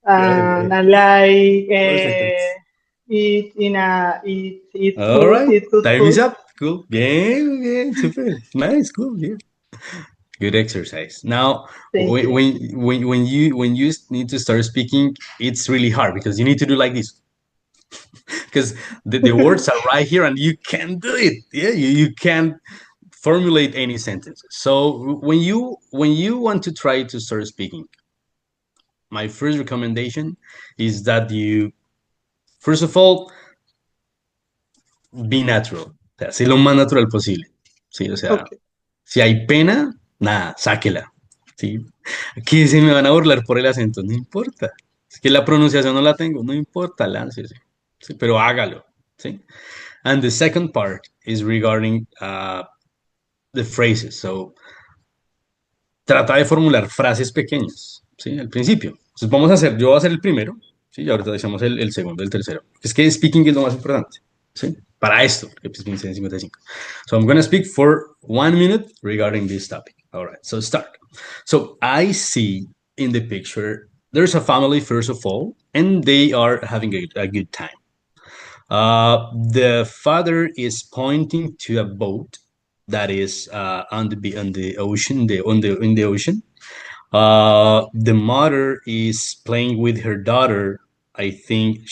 And I like eat All food, right. eat good Time is food. up. Cool. Bien, bien, super. Nice, cool. Yeah. Good exercise. Now, Thank you. when you need to start speaking, it's really hard because you need to do like this. Because the words are right here and you can do it. Yeah, you can't formulate any sentence. So when you want to try to start speaking, my first recommendation is that you first of all be natural. O sea, sé lo más natural posible. Sí, o sea, Okay. si hay pena, nada, sáquela. ¿Sí? Que se me van a burlar por el acento, no importa. Es que la pronunciación no la tengo, no importa, láncese. ¿Sí? Pero hágalo. ¿Sí? And the second part is regarding the phrases. So, trata de formular frases pequeñas, ¿sí? Al principio. Entonces, yo voy a hacer el primero, ¿sí? Y ahorita hacemos el segundo, el tercero. Es que speaking es lo más importante, ¿sí? Para esto, que pues piensen en 55. So, I'm going to speak for 1 minute regarding this topic. All right, so start. So, I see in the picture, there's a family, first of all, and they are having a good time. The father is pointing to a boat that is on the ocean, in the ocean. The mother is playing with her daughter. I think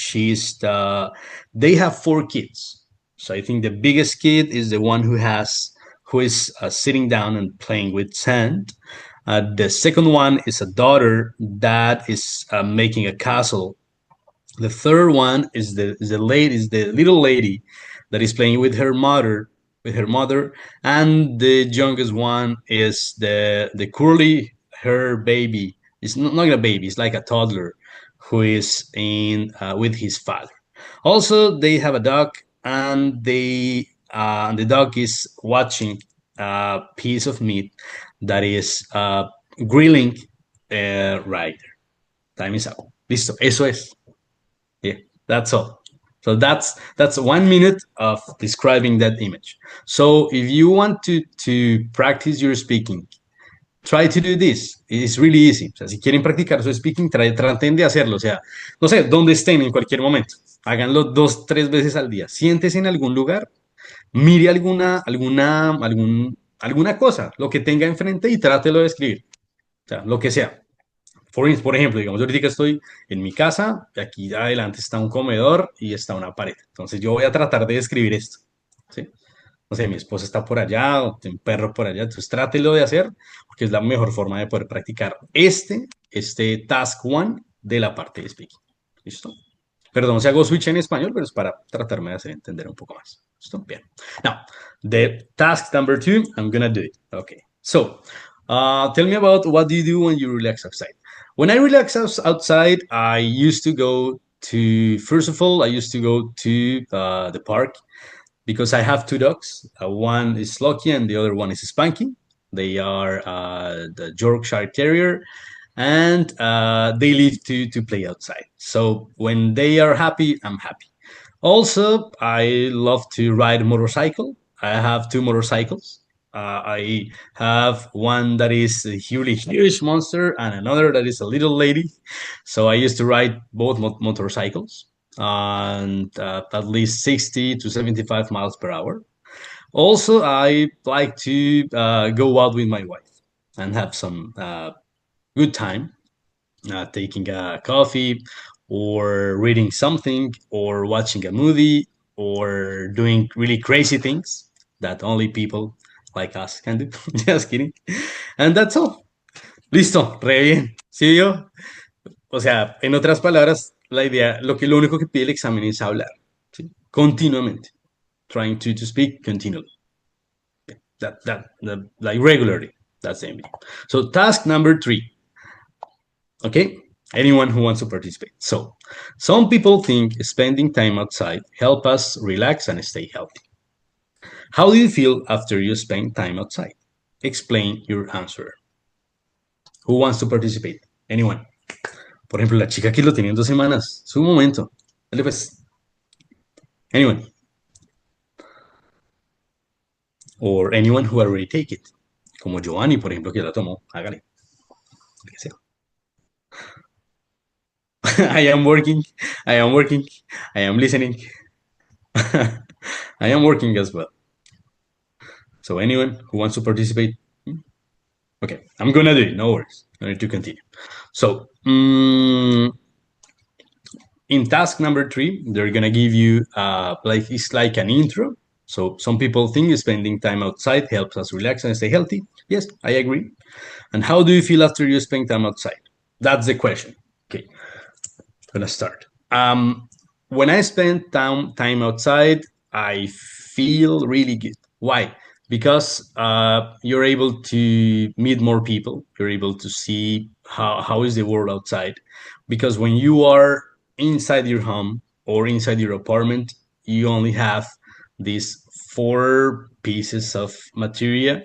they have 4 kids. So I think the biggest kid is the one who is sitting down and playing with sand. The second one is a daughter that is making a castle. The third one is the little lady that is playing with her mother, and the youngest one is the curly hair baby. It's not a baby; it's like a toddler who is in with his father. Also, they have a dog, and the dog is watching a piece of meat that is grilling right there. Time is up. Listo. Eso es. Yeah, that's all. So that's 1 minute of describing that image. So if you want to practice your speaking, try to do this. It's really easy. O sea, si quieren practicar su speaking, traten de hacerlo. O sea, no sé, donde estén en cualquier momento. Háganlo 2, 3 veces al día. Siéntese en algún lugar, mire alguna cosa, lo que tenga enfrente y trátelo de escribir. O sea, lo que sea. Por ejemplo, digamos, yo ahorita estoy en mi casa, y aquí adelante está un comedor y está una pared. Entonces yo voy a tratar de describir esto. ¿Sí? No sé, mi esposa está por allá, o un perro por allá, entonces trátelo de hacer, porque es la mejor forma de poder practicar este task one de la parte de speaking. ¿Listo? Perdón si hago switch en español, pero es para tratarme de hacer entender un poco más. ¿Listo? Bien. Now, the task number 2, I'm gonna do it. Okay. So, tell me about what do you do when you relax outside. When I relax outside, I used to go first of all, I used to go to the park because I have 2 dogs. One is Lucky and the other one is Spanky. They are the Yorkshire Terrier, and they live to play outside. So when they are happy, I'm happy. Also, I love to ride a motorcycle. I have 2 motorcycles. I have one that is a huge monster and another that is a little lady. So I used to ride both motorcycles and at least 60 to 75 miles per hour. Also, I like to go out with my wife and have some good time, taking a coffee or reading something or watching a movie or doing really crazy things that only people like us can do. Just kidding. And that's all. Listo, re bien. ¿Sí vio? O sea, en otras palabras, lo único que pide el examen es hablar, ¿sí? Continuamente. Trying to speak continually. Like regularly. That's the aim. So task number 3. Okay? Anyone who wants to participate. So, some people think spending time outside help us relax and stay healthy. How do you feel after you spend time outside? Explain your answer. Who wants to participate? Anyone? Por ejemplo, la chica que lo tiene en 2 semanas. Es un momento. Dale pues. Anyone. Or anyone who already take it. Como Giovanni, por ejemplo, que ya la tomó. Hágale. El que sea. I am working. I am working. I am listening. I am working as well. So anyone who wants to participate? Okay, I'm gonna do it. No worries. No need to continue. So in task number 3, they're gonna give you like it's like an intro. So some people think spending time outside helps us relax and stay healthy. Yes, I agree. And how do you feel after you spend time outside? That's the question. Okay, I'm gonna start. When I spend time outside, I feel really good. Why? Because you're able to meet more people. You're able to see how is the world outside. Because when you are inside your home or inside your apartment, you only have these 4 pieces of material,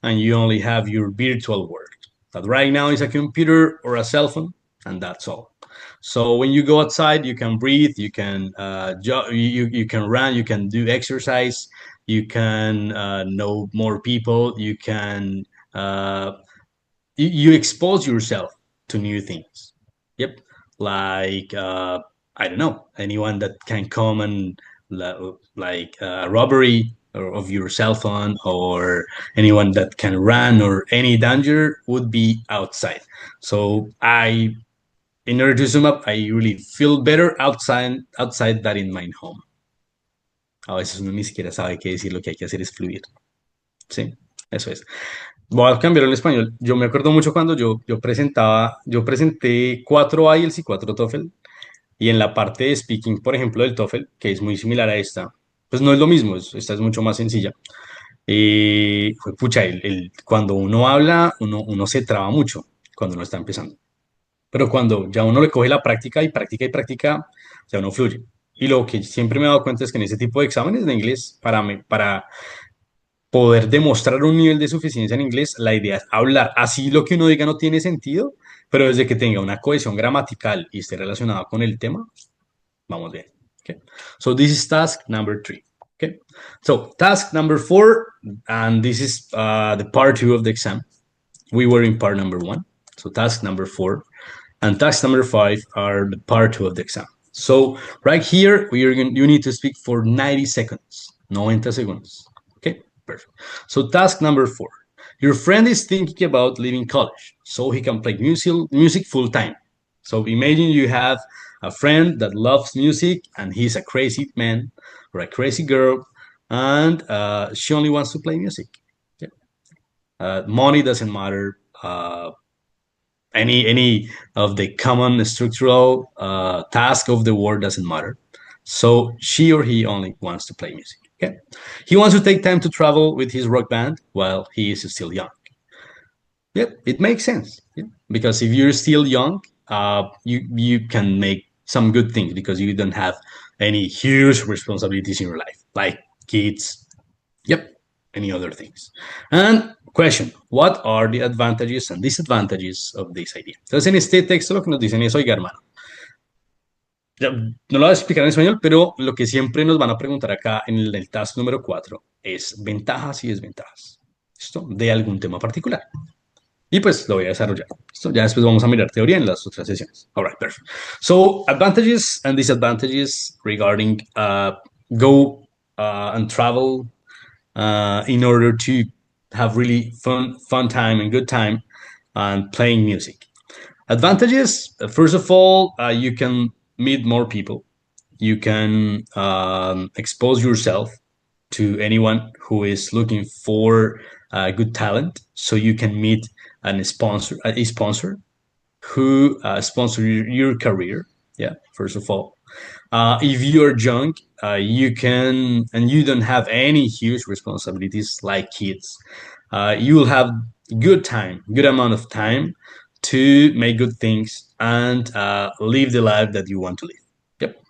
and you only have your virtual world. That right now is a computer or a cell phone, and that's all. So when you go outside, you can breathe, you can you can run, you can do exercise, you can know more people, you can you expose yourself to new things. Yep, like I don't know, anyone that can come and like robbery of your cell phone, or anyone that can run, or any danger would be outside. So in order to sum up, I really feel better outside than in my home. A veces uno ni siquiera sabe qué decir, lo que hay que hacer es fluir. Sí, eso es. Voy a cambiarlo en español. Yo me acuerdo mucho cuando yo presenté 4 IELTS y 4 TOEFL, y en la parte de speaking, por ejemplo, del TOEFL, que es muy similar a esta, pues no es lo mismo, esta es mucho más sencilla. Pucha, cuando uno habla, uno se traba mucho cuando uno está empezando. Pero cuando ya uno le coge la práctica y práctica y práctica, ya uno fluye. Y lo que siempre me he dado cuenta es que en ese tipo de exámenes de inglés, para poder demostrar un nivel de suficiencia en inglés, la idea es hablar. Así lo que uno diga no tiene sentido, pero desde que tenga una cohesión gramatical y esté relacionada con el tema, vamos bien. Okay. So this is task number 3. Okay. So task number 4, and this is the part 2 of the exam. We were in part number 1. So task number 4 and task number 5 are the part 2 of the exam. So right here, you need to speak for 90 seconds. 90 seconds. Okay, perfect. So task number 4. Your friend is thinking about leaving college so he can play music full time. So imagine you have a friend that loves music, and he's a crazy man or a crazy girl, and she only wants to play music. Yeah. Money doesn't matter. Any of the common structural task of the world doesn't matter. So she or he only wants to play music. Okay. He wants to take time to travel with his rock band while he is still young. Yep, it makes sense. Yeah. Because if you're still young, you can make some good things because you don't have any huge responsibilities in your life, like kids. Yep, any other things. And question, what are the advantages and disadvantages of this idea? Entonces, en este texto lo que nos dicen es, oiga, hermano, no lo voy a explicar en español, pero lo que siempre nos van a preguntar acá en el task número 4 es ventajas y desventajas. ¿Listo? De algún tema particular. Y pues lo voy a desarrollar. ¿Listo? Ya después vamos a mirar teoría en las otras sesiones. All right, perfect. So, advantages and disadvantages regarding go and travel in order to have really fun time and good time and playing music. Advantages, first of all, you can meet more people. You can expose yourself to anyone who is looking for good talent. So you can meet a sponsor who sponsor your career. Yeah, first of all. If you're young, you can, and you don't have any huge responsibilities like kids, you will have good amount of time to make good things and live the life that you want to live. Yep.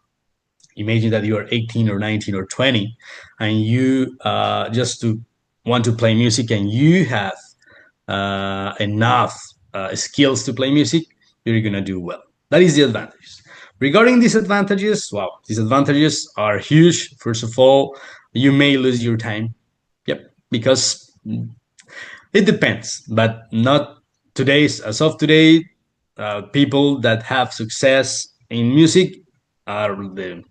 Imagine that you are 18 or 19 or 20 and you just want to play music, and you have enough skills to play music, you're gonna do well. That is the advantages. Regarding disadvantages, wow, disadvantages are huge. First of all, you may lose your time. Yep, because it depends, but not today's. As of today, people that have success in music are the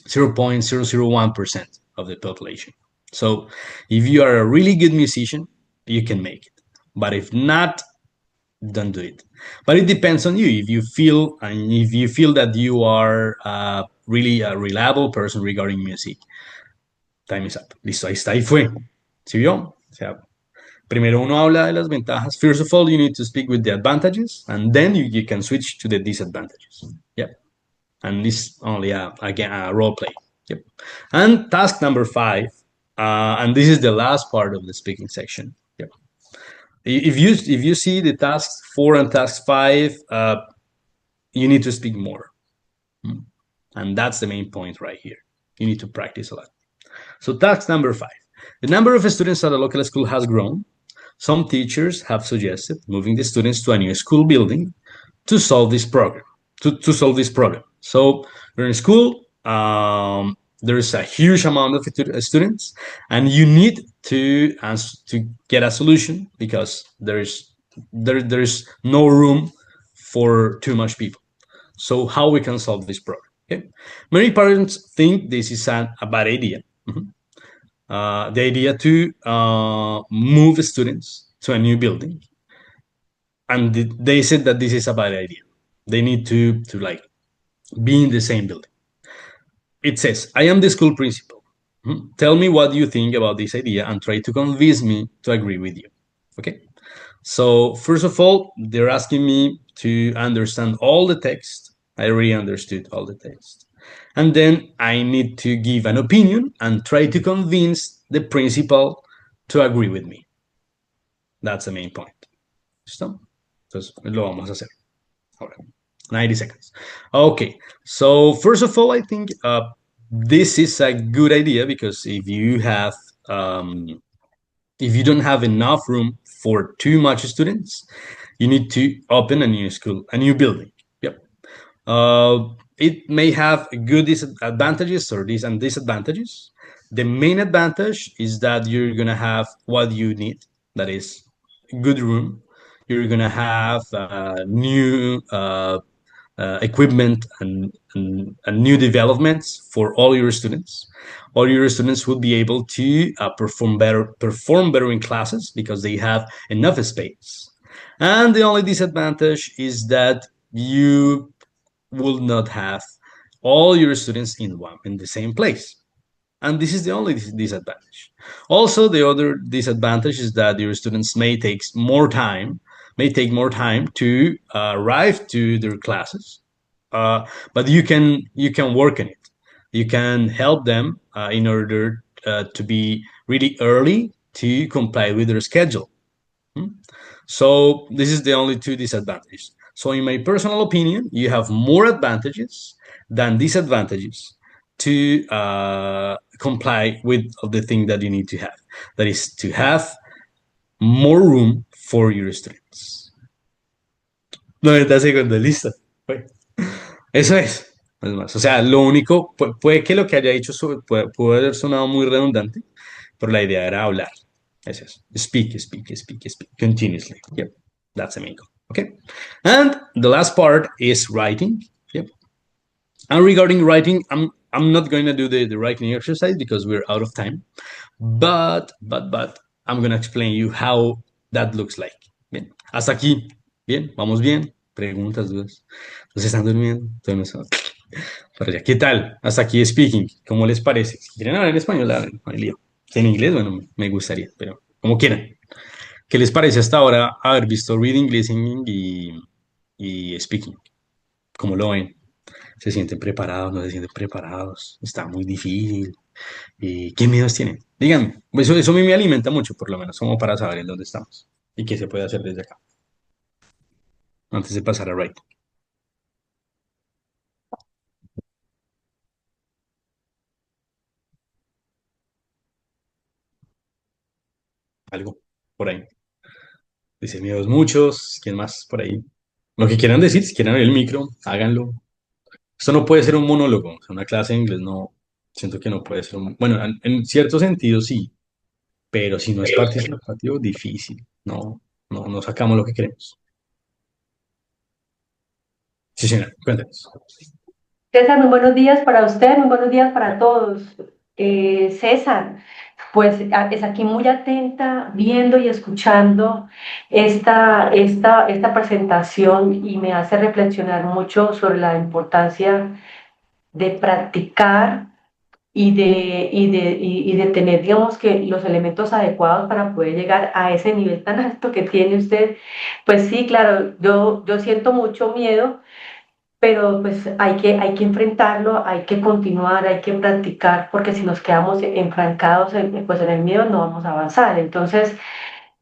0.001% of the population. So if you are a really good musician, you can make it. But if not, don't do it. But it depends on you. If you feel that you are really a reliable person regarding music, time is up. Listo, ahí está, ahí fue. ¿Sí vio? O sea, primero uno habla de las ventajas. First of all, you need to speak with the advantages, and then you can switch to the disadvantages. Yep. And this only again a role play. Yep. And task number 5, and this is the last part of the speaking section. Yep. If you see the tasks 4 and task 5, you need to speak more, and that's the main point right here. You need to practice a lot. So task number 5. The number of students at a local school has grown. Some teachers have suggested moving the students to a new school building to solve this problem. To solve this problem. So you're in school, there's a huge amount of students, and you need to get a solution because there's no room for too much people. So how we can solve this problem? Okay, many parents think this is a bad idea. The idea to move students to a new building, and they said that this is a bad idea. They need to like be in the same building. It says, I am the school principal. Tell me what you think about this idea and try to convince me to agree with you. Okay. So first of all, they're asking me to understand all the text. I already understood all the text. And then I need to give an opinion and try to convince the principal to agree with me. That's the main point. ¿Listo? Entonces, lo vamos a hacer. Ahora, 90 seconds. Okay, so first of all, I think this is a good idea because if you don't have enough room for too much students, you need to open a new school, a new building. Yep. It may have good advantages or disadvantages. The main advantage is that you're gonna have what you need, that is good room. You're gonna have new equipment and new developments for all your students. All your students will be able to perform better in classes because they have enough space. And the only disadvantage is that you will not have all your students in the same place. And this is the only disadvantage. Also, the other disadvantage is that your students may take more time to arrive to their classes, but you can work on it. You can help them in order to be really early to comply with their schedule. So this is the only two disadvantages. So in my personal opinion, you have more advantages than disadvantages to comply with the thing that you need to have. That is to have more room for your students. 90 segundos, listo. Eso es. Es más, o sea, lo único, puede que lo que haya dicho puede haber sonado muy redundante, pero la idea era hablar. Eso es. Speak continuously. Yep. That's the main goal. Okay. And the last part is writing. Yep. And regarding writing, I'm not going to do the writing exercise because we're out of time. But I'm going to explain you how that looks like. Bien. Hasta aquí. Bien. Vamos bien. Preguntas, dudas. ¿No se están durmiendo? Pero ya, ¿qué tal? Hasta aquí speaking. ¿Cómo les parece? Si quieren hablar en español, hablen, no hay lío. Si en inglés, bueno, me gustaría, pero como quieran. ¿Qué les parece hasta ahora haber visto reading, listening y speaking? ¿Cómo lo ven? ¿Se sienten preparados? ¿No se sienten preparados? ¿Está muy difícil? ¿Qué miedos tienen? Díganme. Eso a mí me alimenta mucho, por lo menos, como para saber en dónde estamos y qué se puede hacer desde acá. Antes de pasar a writing. Algo por ahí. Dice miedos muchos. ¿Quién más por ahí? Lo que quieran decir, si quieren abrir el micro, háganlo. Esto no puede ser un monólogo. O sea, una clase de inglés no, siento que no puede ser bueno, en cierto sentido sí, pero si no es participativo, difícil. No, no sacamos lo que queremos. Sí, señora, cuéntanos. César, muy buenos días para usted, muy buenos días para todos. César, pues es aquí muy atenta, viendo y escuchando esta presentación y me hace reflexionar mucho sobre la importancia de practicar y de tener, digamos, que los elementos adecuados para poder llegar a ese nivel tan alto que tiene usted. Pues sí, claro, yo siento mucho miedo, pero pues hay que enfrentarlo, hay que continuar, hay que practicar, porque si nos quedamos enfrancados pues en el miedo no vamos a avanzar. Entonces,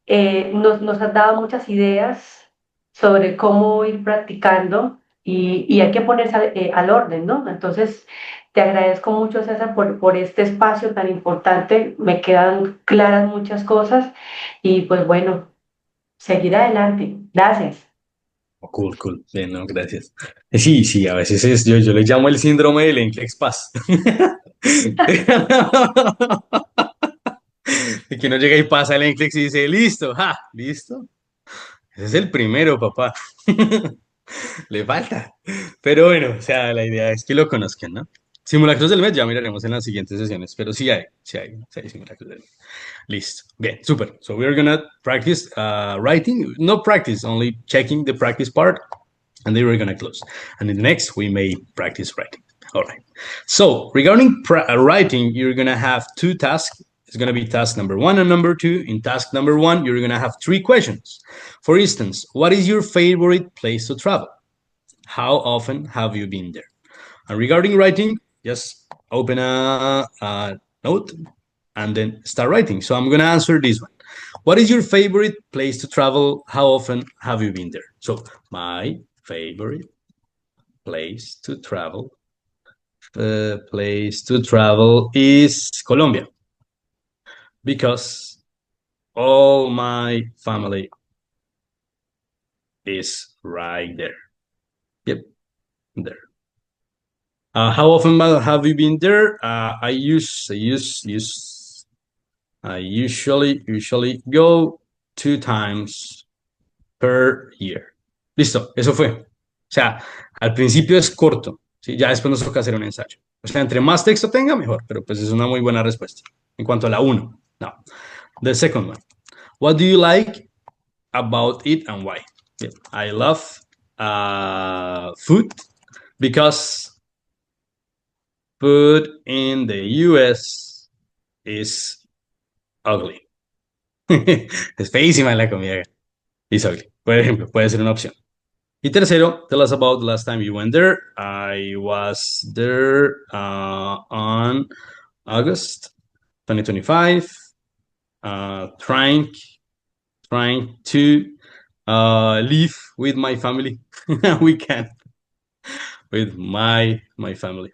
nos has dado muchas ideas sobre cómo ir practicando y hay que ponerse al orden, ¿no? Entonces, te agradezco mucho, César, por este espacio tan importante. Me quedan claras muchas cosas y pues bueno, seguir adelante. Gracias. Oh, cool, cool. Bien, no, gracias. Sí, sí, a veces yo le llamo el síndrome del Enclex Paz. De que uno llega y pasa el Enclex y dice, listo, ja, listo. Ese es el primero, papá. Le falta. Pero bueno, o sea, la idea es que lo conozcan, ¿no? Simulacros del mes ya miraremos en las siguientes sesiones, pero sí hay simulacros del mes. Listo. Bien, super. So we're gonna practice writing. No practice, only checking the practice part, and then we're gonna close. And in the next, we may practice writing. All right. So regarding writing, you're gonna have two tasks. It's gonna be task number 1 and number 2. In task number 1, you're gonna have 3 questions. For instance, what is your favorite place to travel? How often have you been there? And regarding writing, just open a note and then start writing. So I'm going to answer this one. What is your favorite place to travel? How often have you been there? So my favorite place to travel, is Colombia, because all my family is right there. Yep, there. How often have you been there? I usually go 2 times per year. Listo, eso fue. O sea, al principio es corto, ¿sí? Ya después nos toca hacer un ensayo. O sea, entre más texto tenga, mejor, pero pues es una muy buena respuesta. En cuanto a la 1. Now, the second one. What do you like about it and why? Yeah, I love food because food in the US is ugly. Es feísima la comida. Is ugly. Por ejemplo, puede ser una opción. Y tercero, tell us about the last time you went there. I was there on August 2025, trying to live with my family. We can. With my family.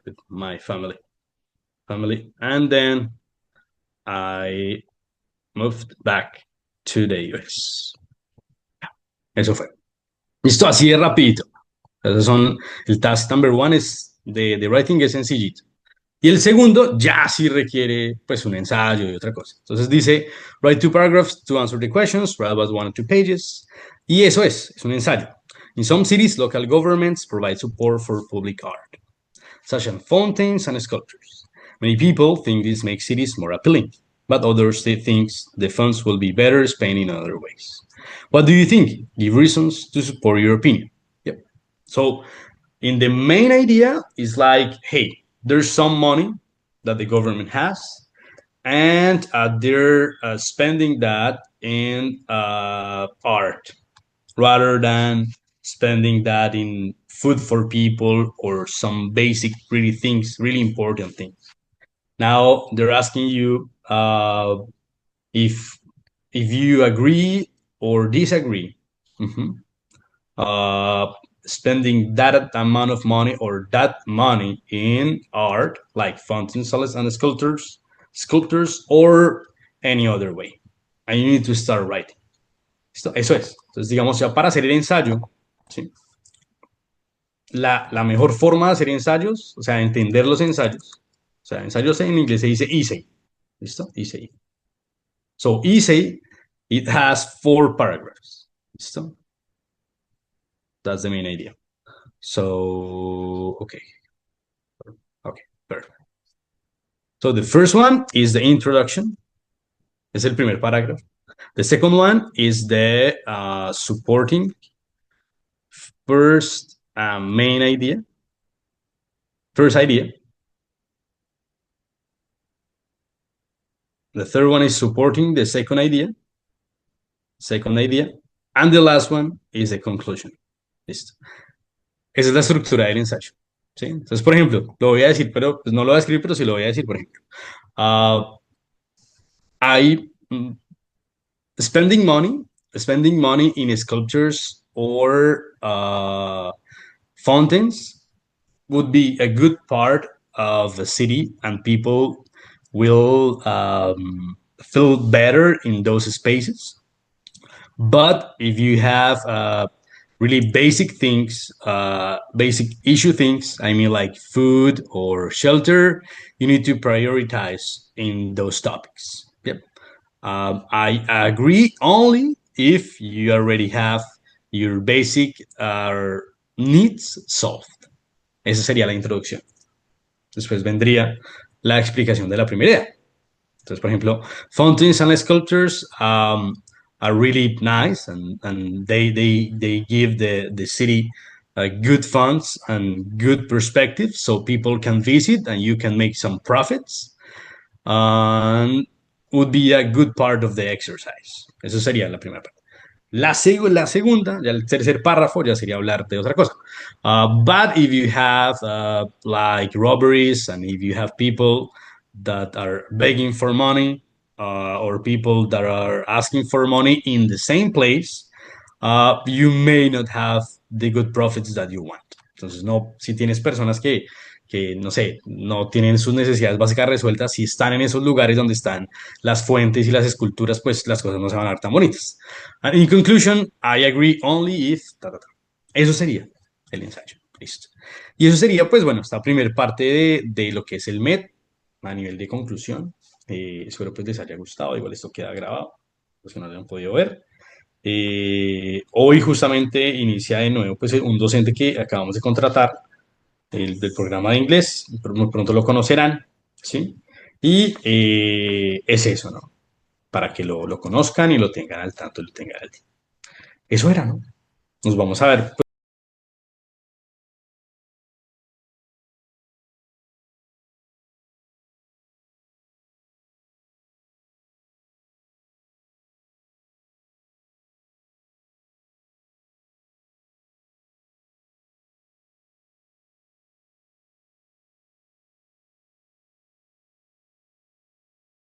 And then I moved back to the US. Eso fue. Listo, así de rapidito. Esos son, el task number 1 es de writing, es sencillito. Y el segundo ya sí requiere pues un ensayo y otra cosa. Entonces dice, write 2 paragraphs to answer the questions, write about 1 or 2 pages. Y eso es un ensayo. In some cities, local governments provide support for public art, such as fountains and sculptures. Many people think this makes cities more appealing, but others think the funds will be better spent in other ways. What do you think? Give reasons to support your opinion. Yep. So, in the main idea is like, hey, there's some money that the government has, and they're spending that in art rather than spending that in food for people or some basic really things, really important things. Now they're asking you if you agree or disagree. Spending that amount of money or that money in art, like fountains and sculptures, or any other way. And you need to start writing. Eso es. Entonces, digamos, ya para hacer el ensayo, ¿sí? la mejor forma de hacer ensayos, o sea, entender los ensayos. O sea, ensayos en inglés se dice essay. ¿Listo? Essay. So, essay, it has 4 paragraphs. ¿Listo? That's the main idea. So, okay. Okay, perfect. So, the first one is the introduction. Es el primer parágrafo. The second one is the supporting first main idea. First idea. The third one is supporting the second idea. Second idea. And the last one is the conclusion. Listo. Esa es la estructura del ensayo. ¿Sí? Entonces, por ejemplo, lo voy a decir, pero pues, no lo voy a escribir, pero sí lo voy a decir, por ejemplo. I spending money in sculptures or fountains would be a good part of the city, and people will feel better in those spaces. But if you have really basic things, basic issue things, I mean, like food or shelter, you need to prioritize in those topics. Yep. I agree only if you already have your basic needs solved. Esa sería la introducción. Después vendría la explicación de la primera idea. Entonces, por ejemplo, fountains and sculptures are really nice, and they give the city good funds and good perspective, so people can visit and you can make some profits. Would be a good part of the exercise. Eso sería la primera parte. La segunda, ya el tercer párrafo, ya sería hablar de otra cosa. But if you have like robberies, and if you have people that are begging for money, or people that are asking for money in the same place, you may not have the good profits that you want. Entonces, no, si tienes personas que, no sé, no tienen sus necesidades básicas resueltas, si están en esos lugares donde están las fuentes y las esculturas, pues las cosas no se van a ver tan bonitas. And in conclusion, I agree only if... Eso sería el ensayo. Listo. Y eso sería, pues bueno, esta primera parte de lo que es el MED a nivel de conclusión. Espero pues les haya gustado. Igual esto queda grabado, los que no lo han podido ver. Hoy justamente inicia de nuevo pues un docente que acabamos de contratar del programa de inglés, muy pronto lo conocerán, ¿sí? Y es eso, ¿no? Para que lo conozcan y lo tengan al tanto, lo tengan al día. Eso era, ¿no? Nos vamos a ver.